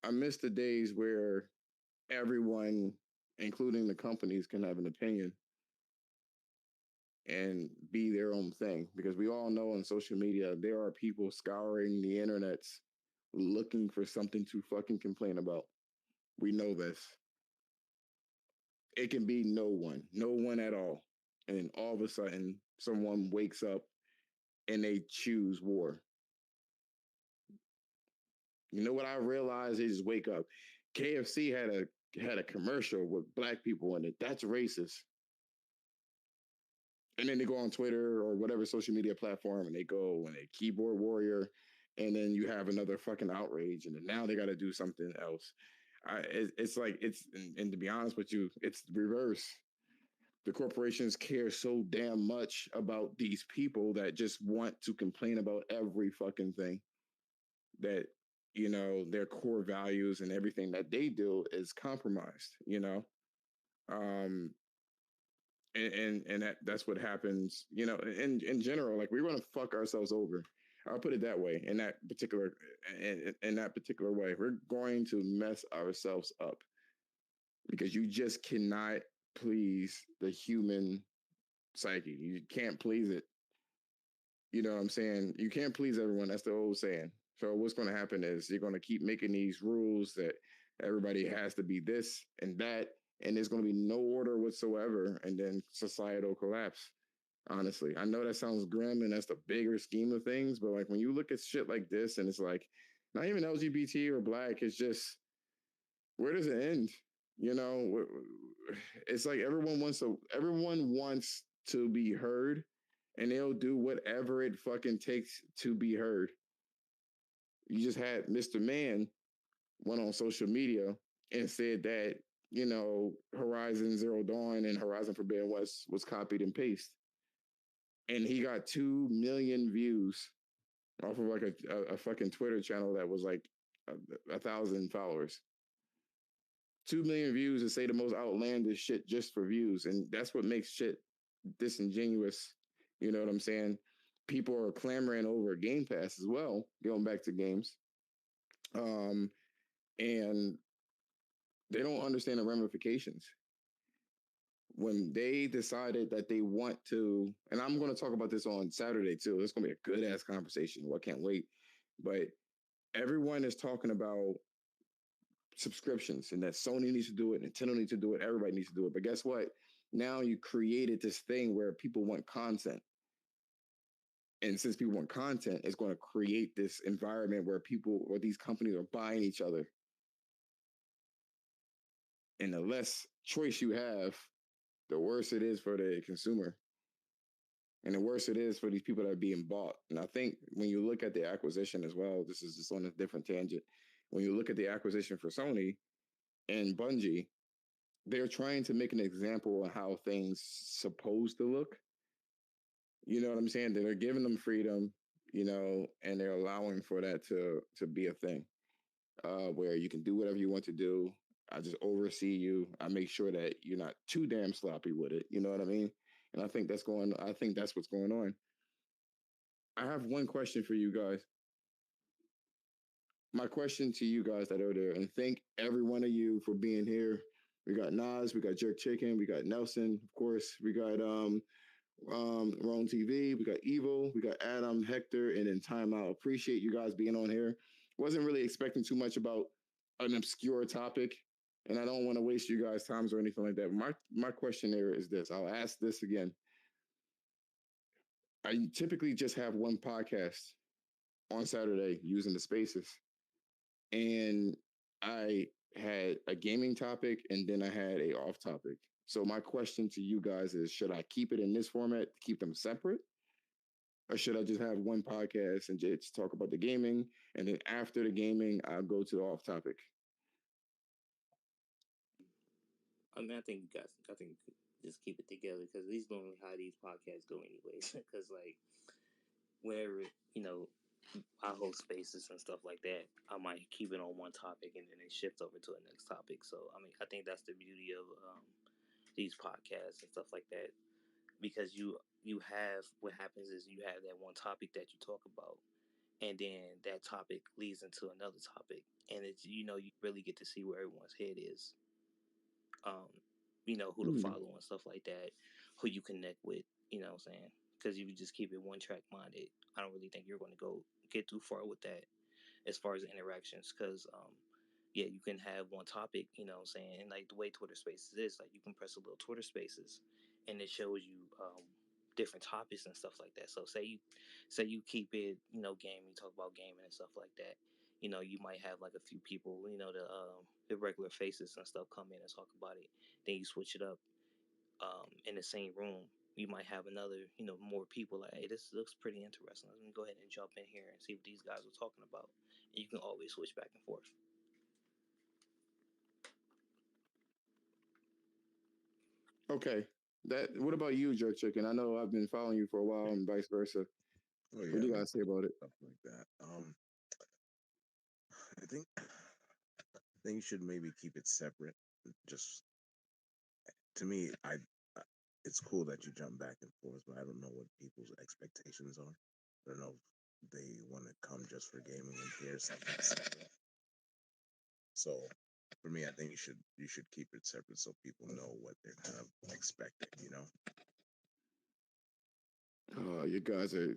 I miss the days where everyone, including the companies, can have an opinion and be their own thing. Because we all know on social media, there are people scouring the internets looking for something to fucking complain about. We know this. It can be no one at all. And all of a sudden, someone wakes up and they choose war. You know what I realized? They just wake up. KFC had a commercial with black people in it. That's racist. And then they go on Twitter or whatever social media platform and they go and they keyboard warrior, and then you have another fucking outrage, and then now they got to do something else. It's like and to be honest with you, it's the reverse. The corporations care so damn much about these people that just want to complain about every fucking thing, that their core values and everything that they do is compromised. Um, and that's what happens. In general, like we're gonna fuck ourselves over. I'll put it that way. In that particular way, we're going to mess ourselves up because you just cannot please the human psyche. You can't please it. You know what I'm saying? You can't please everyone. That's the old saying. So what's going to happen is you're going to keep making these rules that everybody has to be this and that, and there's going to be no order whatsoever, and then societal collapse. Honestly, I know that sounds grim, and that's the bigger scheme of things. But like when you look at shit like this, and it's like not even LGBT or black, it's just where does it end? You know, it's like everyone wants to be heard, and they'll do whatever it fucking takes to be heard. You just had Mr. Man went on social media and said that Horizon Zero Dawn and Horizon Forbidden West was copied and pasted, and he got 2 million views off of like a fucking Twitter channel that was like 1,000 followers. 2 million views to say the most outlandish shit just for views. And that's what makes shit disingenuous. You know what I'm saying? People are clamoring over Game Pass as well, going back to games. And they don't understand the ramifications. When they decided that they want to, and I'm going to talk about this on Saturday too. It's going to be a good ass conversation. Well, I can't wait. But everyone is talking about subscriptions and that Sony needs to do it, Nintendo needs to do it, everybody needs to do it. But guess what? Now you created this thing where people want content. And since people want content, it's going to create this environment where people or these companies are buying each other. And the less choice you have, the worse it is for the consumer. And the worse it is for these people that are being bought. And I think when you look at the acquisition as well, this is just on a different tangent. When you look at the acquisition for Sony and Bungie, they're trying to make an example of how things supposed to look. You know what I'm saying? They're giving them freedom, and they're allowing for that to be a thing, where you can do whatever you want to do. I just oversee you. I make sure that you're not too damn sloppy with it. You know what I mean? And I think that's what's going on. I have one question for you guys. My question to you guys that are there, and thank every one of you for being here. We got Nas, we got Jerk Chicken, we got Nelson, of course. We got Rome TV, we got Evil, we got Adam, Hector, and then Timeout. Appreciate you guys being on here. Wasn't really expecting too much about an obscure topic, and I don't want to waste you guys' times or anything like that. My question there is this. I'll ask this again. I typically just have one podcast on Saturday using the spaces. And I had a gaming topic and then I had a off topic. So my question to you guys is, should I keep it in this format to keep them separate? Or should I just have one podcast and just talk about the gaming? And then after the gaming, I'll go to the off topic. I mean, I think you could just keep it together because these normally how these podcasts go anyways. Because like whenever I host spaces and stuff like that, I might keep it on one topic and then it shifts over to the next topic. So I mean, I think that's the beauty of these podcasts and stuff like that because you have what happens is you have that one topic that you talk about and then that topic leads into another topic and it's you really get to see where everyone's head is, who to follow and stuff like that, who you connect with, what I'm saying, because if you just keep it one track minded, I don't really think you're going to get too far with that as far as interactions because yeah, you can have one topic, what I'm saying, and like the way Twitter Spaces is, like you can press a little Twitter Spaces and it shows you different topics and stuff like that. So say you keep it, gaming, talk about gaming and stuff like that. You might have like a few people, the regular faces and stuff come in and talk about it. Then you switch it up in the same room. You might have another, more people like, hey, this looks pretty interesting. Let me go ahead and jump in here and see what these guys are talking about. And you can always switch back and forth. Okay. What about you, Jerk Chicken? I know I've been following you for a while and vice versa. Oh, yeah, what do you guys say about it? Stuff like that. I think you should maybe keep it separate. Just to me, it's cool that you jump back and forth, but I don't know what people's expectations are. I don't know if they want to come just for gaming and hear something separate. So for me, I think you should keep it separate so people know what they're kind of expecting. Oh, you guys are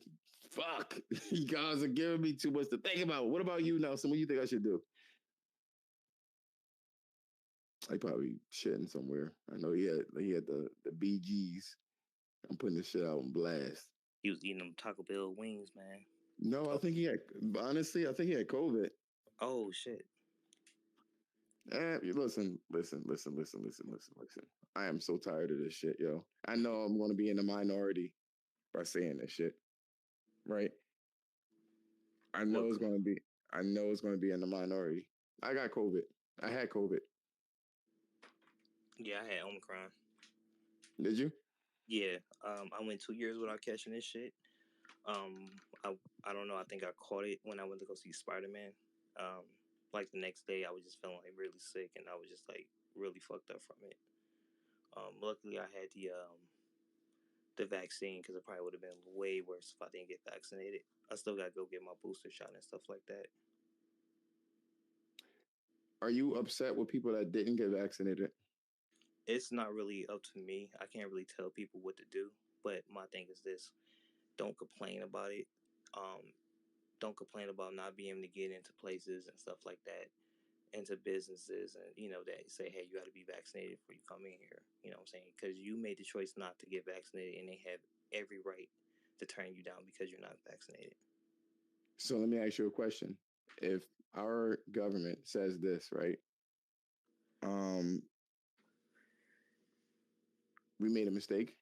fuck. You guys are giving me too much to think about. What about you, Nelson? What do you think I should do? I probably shitting somewhere. I know he had the BGs. I'm putting this shit out on blast. He was eating them Taco Bell wings, man. No, I think he had COVID. Oh shit. Listen. I am so tired of this shit, yo. I know I'm going to be in the minority by saying this shit, right? I know it's going to be in the minority. I got COVID. I had COVID. Yeah, I had Omicron. Did you? Yeah. I went 2 years without catching this shit. I don't know. I think I caught it when I went to go see Spider-Man. Like the next day, I was just feeling like really sick, and I was just like really fucked up from it. Luckily, I had the vaccine because it probably would have been way worse if I didn't get vaccinated. I still got to go get my booster shot and stuff like that. Are you upset with people that didn't get vaccinated? It's not really up to me. I can't really tell people what to do. But my thing is this: don't complain about it. Don't complain about not being able to get into places and stuff like that, into businesses, and that say, hey, you got to be vaccinated before you come in here. You know what I'm saying? Because you made the choice not to get vaccinated, and they have every right to turn you down because you're not vaccinated. So let me ask you a question. If our government says this, right? We made a mistake.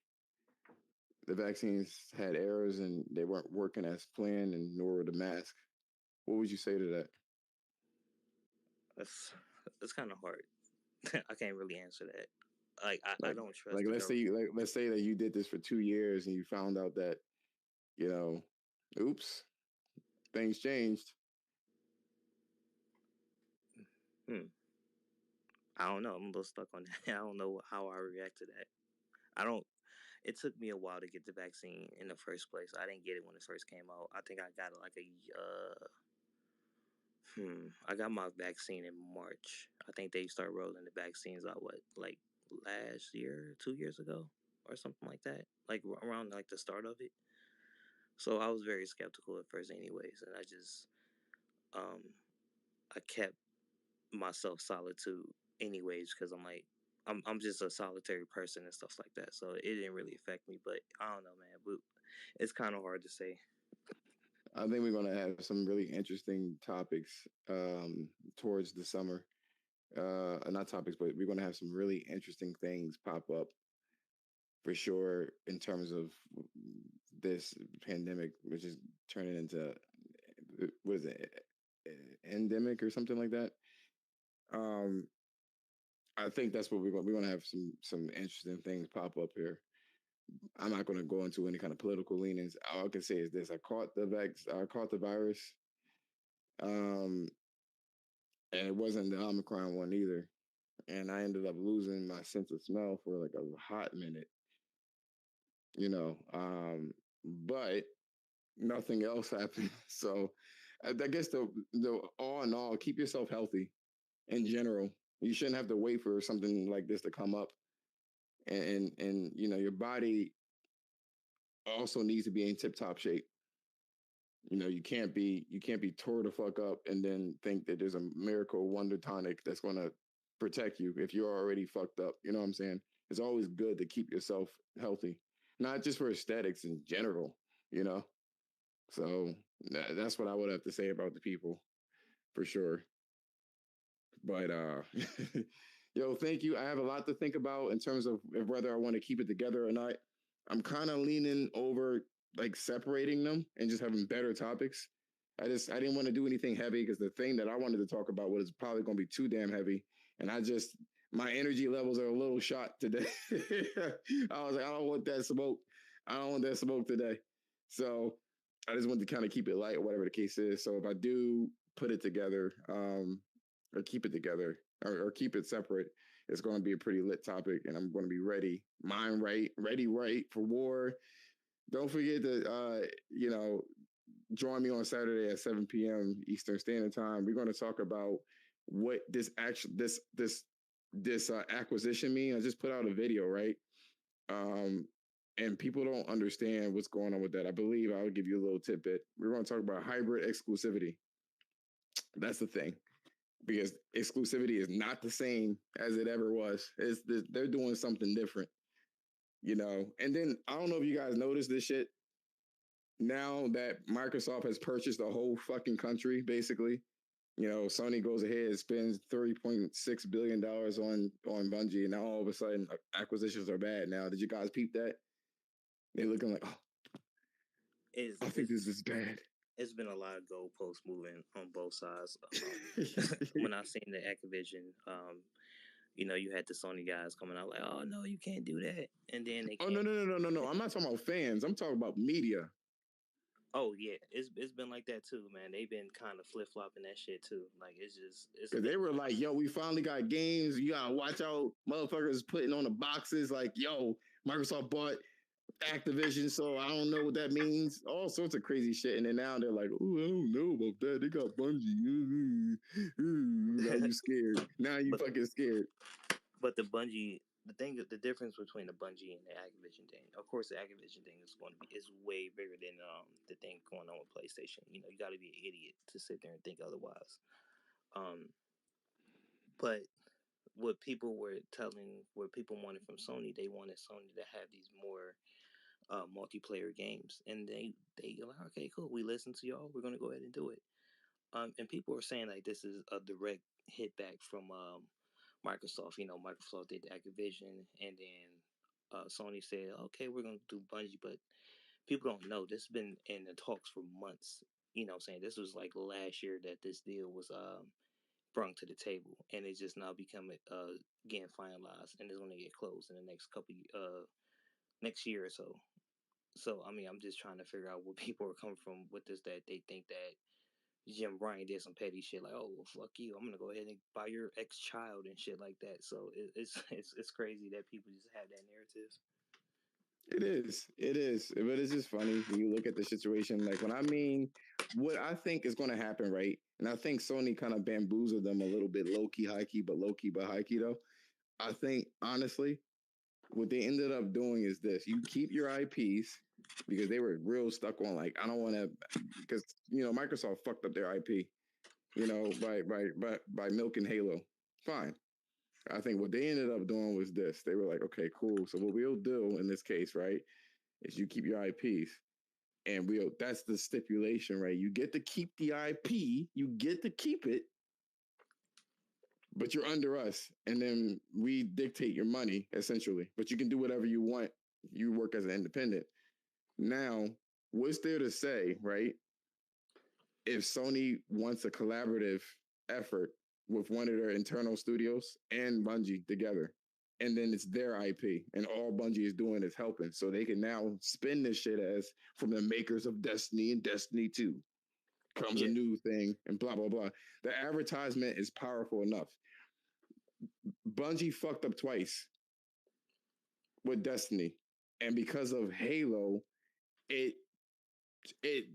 The vaccines had errors and they weren't working as planned, and nor were the mask. What would you say to that? That's kind of hard. I can't really answer that. I don't trust. Like let's say that you did this for 2 years and you found out that, oops, things changed. I don't know. I'm a little stuck on that. I don't know how I react to that. It took me a while to get the vaccine in the first place. I didn't get it when it first came out. I think I got it like I got my vaccine in March. I think they started rolling the vaccines out like last year, 2 years ago, or something like that, like around like the start of it. So I was very skeptical at first, anyways, and um I kept myself solitude anyways because I'm like I'm just a solitary person and stuff like that. So it didn't really affect me, but I don't know, man. But it's kind of hard to say. I think we're gonna have some really interesting topics towards the summer. Not topics, but we're gonna have some really interesting things pop up for sure in terms of this pandemic, which is turning into what is it, endemic or something like that. Um, I think that's what we're gonna have some interesting things pop up here. I'm not gonna go into any kind of political leanings. All I can say is this: I caught the virus, um, and it wasn't the Omicron one either. And I ended up losing my sense of smell for like a hot minute, you know. But nothing else happened. So I guess the all in all, keep yourself healthy in general. You shouldn't have to wait for something like this to come up, and you know your body also needs to be in tip top shape. You know you can't be tore the fuck up and then think that there's a miracle wonder tonic that's gonna protect you if you're already fucked up. You know what I'm saying? It's always good to keep yourself healthy, not just for aesthetics in general. You know, so that's what I would have to say about the people for sure. But yo, thank you. I have a lot to think about in terms of whether I want to keep it together or not. I'm kind of leaning over like separating them and just having better topics. I didn't want to do anything heavy because the thing that I wanted to talk about was probably going to be too damn heavy, and my energy levels are a little shot today. I was like, I don't want that smoke. I don't want that smoke today. So I just wanted to kind of keep it light, or whatever the case is. So if I do put it together, or keep it together, or keep it separate, it's going to be a pretty lit topic, and I'm going to be ready, mind right, ready right for war. Don't forget to, join me on Saturday at 7 p.m. Eastern Standard Time. We're going to talk about what this acquisition mean. I just put out a video, right? And people don't understand what's going on with that. I believe I'll give you a little tidbit. We're going to talk about hybrid exclusivity. That's the thing, because exclusivity is not the same as it ever was. They're doing something different, you know. And then I don't know if you guys noticed this shit. Now that Microsoft has purchased the whole fucking country, basically, you know, Sony goes ahead and spends $3.6 billion on Bungie, and now all of a sudden acquisitions are bad. Now, did you guys peep that? They're looking like, oh, I think this is bad. It's been a lot of goalposts moving on both sides. When I seen the Activision, you had the Sony guys coming out like, "Oh no, you can't do that," and then they. Oh no! I'm not talking about fans. I'm talking about media. Oh yeah, it's been like that too, man. They've been kind of flip flopping that shit too. Like it's because they were like, "Yo, we finally got games. You gotta watch out, motherfuckers putting on the boxes." Like, "Yo, Microsoft bought Activision, so I don't know what that means." All sorts of crazy shit, and then now they're like, "Oh, I don't know about that. They got Bungie." Now you scared. Now you fucking scared. But the Bungie, the difference between the Bungie and the Activision thing, of course, the Activision thing is way bigger than the thing going on with PlayStation. You know, you got to be an idiot to sit there and think otherwise. But what people wanted from Sony, they wanted Sony to have these more multiplayer games, and they are like, okay, cool, we listen to y'all, we're gonna go ahead and do it. And people are saying like this is a direct hit back from Microsoft. You know, Microsoft did Activision, and then Sony said, okay, we're going to do Bungie. But people don't know this has been in the talks for months. You know what I'm saying? This was like last year that this deal was brought to the table, and it's just now becoming getting finalized, and it's going to get closed in the next year or so. So, I mean, I'm just trying to figure out where people are coming from with this, that they think that Jim Bryan did some petty shit like, oh well, fuck you, I'm gonna go ahead and buy your ex-child and shit like that. So it's crazy that people just have that narrative. It is, but it's just funny when you look at the situation. Like when I mean, what I think is going to happen, right? And I think Sony kind of bamboozled them a little bit, low key, high key, but low key, but high key though. I think honestly, what they ended up doing is this: you keep your IPs because they were real stuck on like I don't want to because Microsoft fucked up their IP, by milking Halo. Fine. I think what they ended up doing was this: they were like, okay, cool. So what we'll do in this case, right, is you keep your IPs, and that's the stipulation, right? You get to keep the IP, you get to keep it, but you're under us, and then we dictate your money essentially. But you can do whatever you want. You work as an independent. Now, what's there to say, right? If Sony wants a collaborative effort with one of their internal studios and Bungie together, and then it's their IP, and all Bungie is doing is helping, so they can now spin this shit as from the makers of Destiny and Destiny 2 comes a new thing, and blah blah blah. The advertisement is powerful enough. Bungie fucked up twice with Destiny, and because of Halo, it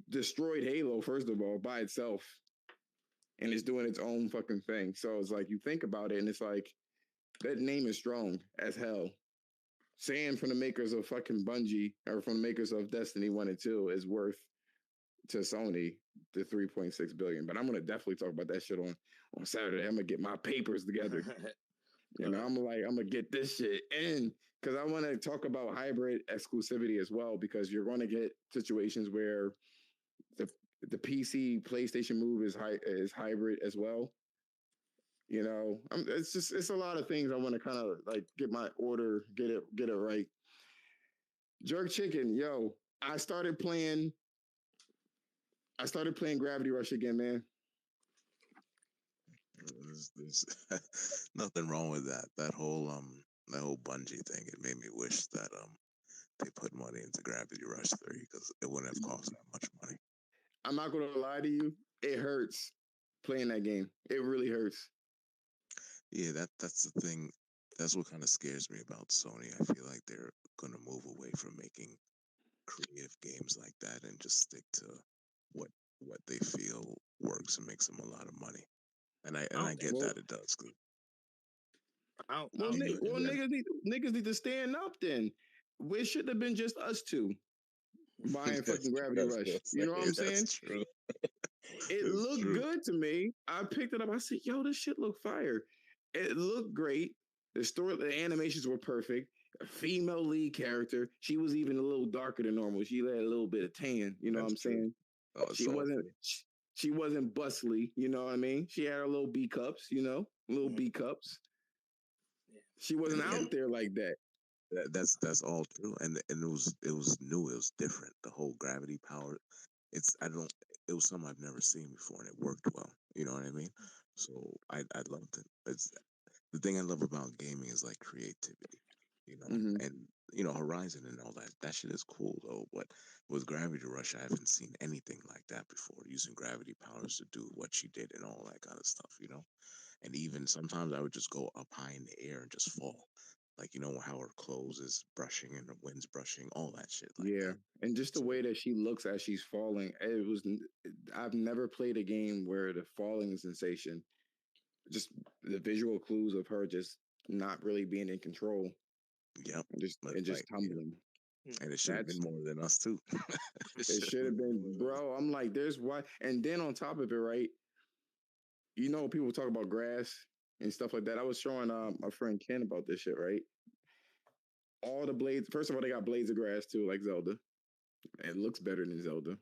destroyed Halo first of all by itself, and it's doing its own fucking thing. So it's like you think about it, and it's like that name is strong as hell. Saying from the makers of fucking Bungie or from the makers of Destiny 1 and 2 is worth to Sony the 3.6 billion. But I'm gonna definitely talk about that shit on Saturday. I'm gonna get my papers together. I'm gonna get this shit in because I want to talk about hybrid exclusivity as well, because you're going to get situations where the PC PlayStation move is hybrid as well. It's a lot of things I want to kind of like get my order, get it right. Jerk Chicken, yo, I started playing Gravity Rush again, man. There's nothing wrong with that. That whole Bungie thing. It made me wish that they put money into Gravity Rush 3 because it wouldn't have cost that much money. I'm not gonna lie to you. It hurts playing that game. It really hurts. Yeah, that's the thing. That's what kind of scares me about Sony. I feel like they're gonna move away from making creative games like that and just stick to what they feel works and makes them a lot of money. And I get that it does. Niggas need to stand up then. It shouldn't have been just us two buying fucking Gravity Rush. You know what I'm saying? True. It looked good to me. I picked it up. I said, yo, this shit look fire. It looked great. The animations were perfect. A female lead character. She was even a little darker than normal. She had a little bit of tan. You know what I'm saying? Oh, she wasn't bustly. You know what I mean? She had her little B cups. Little B cups. She wasn't out there like that. That's all true, and it was new. It was different. The whole gravity power. It was something I've never seen before, and it worked well. You know what I mean? So I loved it. It's the thing I love about gaming is like creativity, and Horizon and all that. That shit is cool though. But with Gravity Rush, I haven't seen anything like that before. Using gravity powers to do what she did and all that kind of stuff. And even sometimes I would just go up high in the air and just fall. Like, how her clothes is brushing and the wind's brushing, all that shit. Like that. And just the way that she looks as she's falling. I've never played a game where the falling sensation, just the visual clues of her just not really being in control. Yep. And just tumbling. And it should have been more than us too. It should have been, bro. I'm like, there's why. And then on top of it, right? People talk about grass and stuff like that. I was showing my friend Ken about this shit, right? All the blades. First of all, they got blades of grass too, like Zelda. It looks better than Zelda.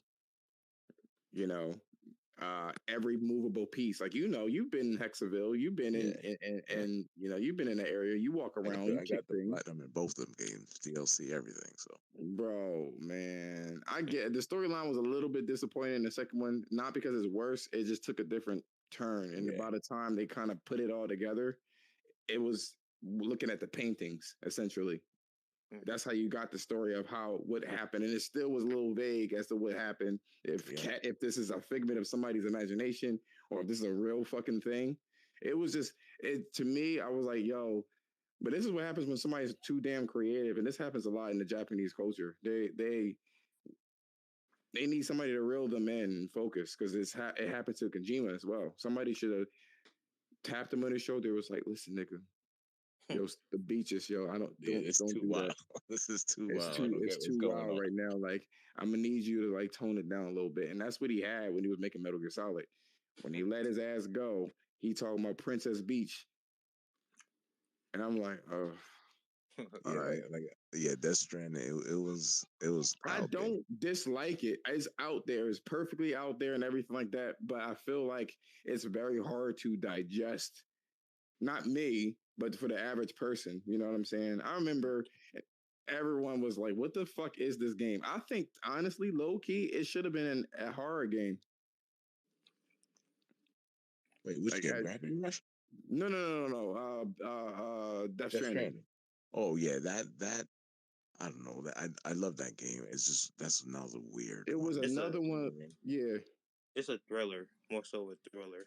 Every movable piece, like you've been in Hexaville, you've been in you've been in the area. You walk around. I got the platinum in both of them games, DLC, everything. So, bro, man, I get the storyline was a little bit disappointing in the second one, not because it's worse. It just took a different turn, and by the time they kind of put it all together, it was looking at the paintings essentially. That's how you got the story of what happened, and it still was a little vague as to what happened. If this is a figment of somebody's imagination or if this is a real fucking thing. It was just to me. I was like, yo, But this is what happens when somebody's too damn creative, and this happens a lot in the Japanese culture. They need somebody to reel them in and focus because it happened to Kojima as well. Somebody should have tapped him on his shoulder. Was like, listen, nigga, yo, the beaches, yo. I don't It's don't too do wild. that. This is too It's wild. I too don't it's get what's too going wild on. right now. Like I'm gonna need you to like tone it down a little bit, and that's what he had when he was making Metal Gear Solid. When he let his ass go, he talking about Princess Beach, and I'm like, oh, all right. Death Stranding. It was I out there. don't dislike it. It's out there. It's perfectly out there and everything like that. But I feel like it's very hard to digest. Not me, but for the average person. You know what I'm saying? I remember everyone was like, "What the fuck is this game?" I think honestly, low key, it should have been a horror game. Wait, which Like, game? Gravity Rush? no. Death Death Stranding. Stranding. Oh yeah, that I don't know. I love that game. It's just that's another weird It was one. another one. Yeah. It's a thriller, more so a thriller.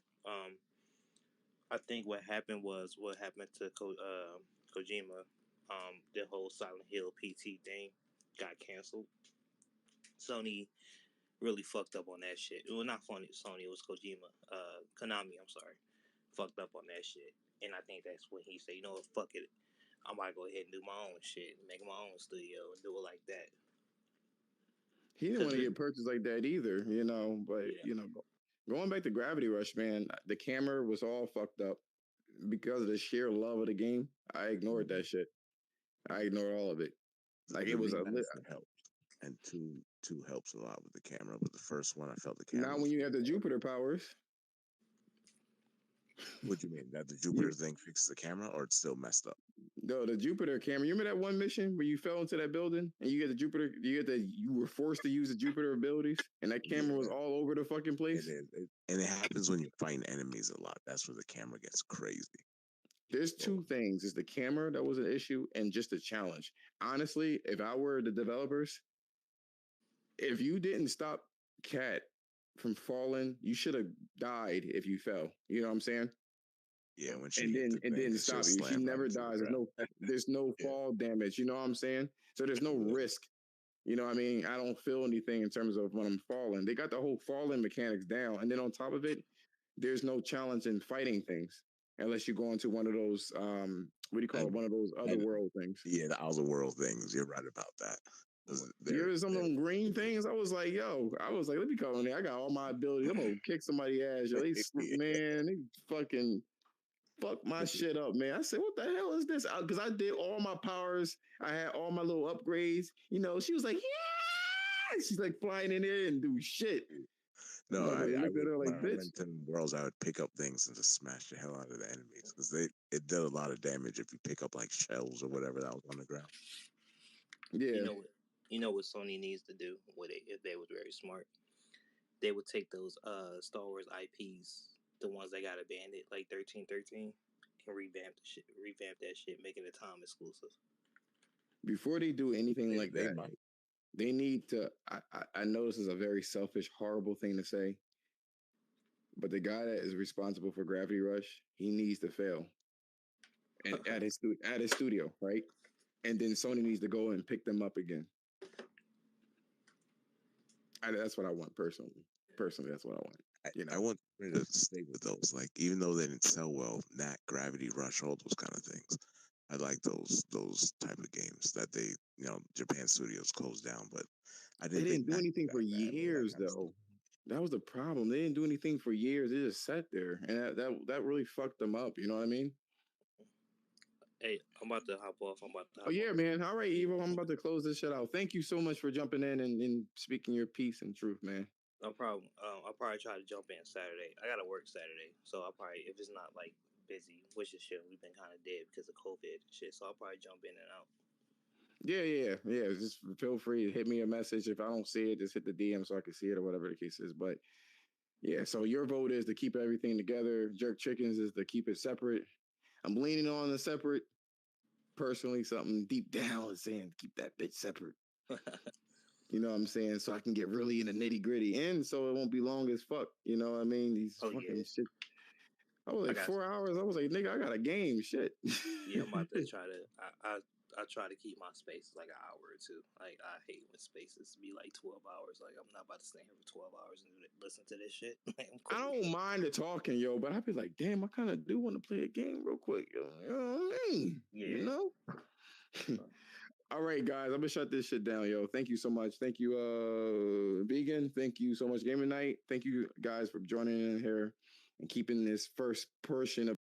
I think what happened was what happened to Kojima. The whole Silent Hill PT thing got canceled. Sony really fucked up on that shit. Well, not funny. Sony, it was Kojima. Konami, I'm sorry, fucked up on that shit. And I think that's when he said, you know what, fuck it. I might go ahead and do my own shit, make my own studio, and do it like that. He didn't want to get purchased like that either, you know. But going back to Gravity Rush, man, the camera was all fucked up because of the sheer love of the game. I ignored that shit. I ignored all of it. Like it was a help, and two helps a lot with the camera. But the first one, I felt the camera. Not when you have the Jupiter powers. What do you mean? That the Jupiter thing fixes the camera, or it's still messed up? No, the Jupiter camera. You remember that one mission where you fell into that building and you get the Jupiter? You were forced to use the Jupiter abilities, and that camera was all over the fucking place. And it happens when you're fighting enemies a lot. That's where the camera gets crazy. There's two things: is the camera that was an issue, and just the challenge. Honestly, if I were the developers, if you didn't stop Kat from falling, you should have died if you fell. You know what I'm saying? Yeah, when she and didn't stop you. She never dies. There's no fall damage. You know what I'm saying? So there's no risk. You know what I mean? I don't feel anything in terms of when I'm falling. They got the whole falling mechanics down, and then on top of it, there's no challenge in fighting things unless you go into one of those what do you call it? One of those other world things. Yeah, the other world things. You're right about that. There's some of them green things. I was like, let me come in there. I got all my abilities. I'm gonna kick somebody's ass. Yo, they fucking fuck my shit up, man. I said, what the hell is this? Because I did all my powers. I had all my little upgrades. You know, she was like, yeah. She's like flying in there and do shit. No, I looked at her like, bitch. I went to worlds, I would pick up things and just smash the hell out of the enemies because it did a lot of damage if you pick up like shells or whatever that was on the ground. Yeah. You know what Sony needs to do with it if they was very smart. They would take those Star Wars IPs, the ones that got abandoned, like 1313, and revamp that shit, making it time exclusive. Before they do anything like that, they need to. I know this is a very selfish, horrible thing to say, but the guy that is responsible for Gravity Rush, he needs to fail, and at his studio, right? And then Sony needs to go and pick them up again. That's what I want personally. Personally, that's what I want. I want to stay with those. Like, even though they didn't sell well, Knack, Gravity Rush, all those kind of things. I like those type of games that they, Japan studios closed down, but they didn't do anything for years though. That was the problem. They didn't do anything for years. They just sat there, and that really fucked them up. You know what I mean? Hey, I'm about to hop off. Oh yeah, man. All right, Evo. I'm about to close this shit out. Thank you so much for jumping in and speaking your piece and truth, man. No problem. I'll probably try to jump in Saturday. I gotta work Saturday, so I'll probably, if it's not like busy, which is shit, we've been kind of dead because of COVID and shit. So I'll probably jump in and out. Yeah. Just feel free to hit me a message. If I don't see it, just hit the DM so I can see it or whatever the case is. But yeah, so your vote is to keep everything together. Jerk Chickens is to keep it separate. I'm leaning on the separate. Personally, something deep down is saying keep that bitch separate. You know what I'm saying? So I can get really in the nitty gritty, and so it won't be long as fuck. You know what I mean? These fucking shit. I was like got 4 hours. I was like, nigga, I got a game. Shit. Yeah, I'm about to try to. I try to keep my space like an hour or two. Like I hate when spaces be like 12 hours. Like I'm not about to stay here for 12 hours and listen to this shit. I don't mind the talking, yo, but I'd be like, damn, I kind of do want to play a game real quick. Yo. You know what I mean? Yeah. You know? All right, guys, I'm gonna shut this shit down, yo. Thank you so much. Thank you, Vegan. Thank you so much, Gaming Night. Thank you guys for joining in here and keeping this first portion of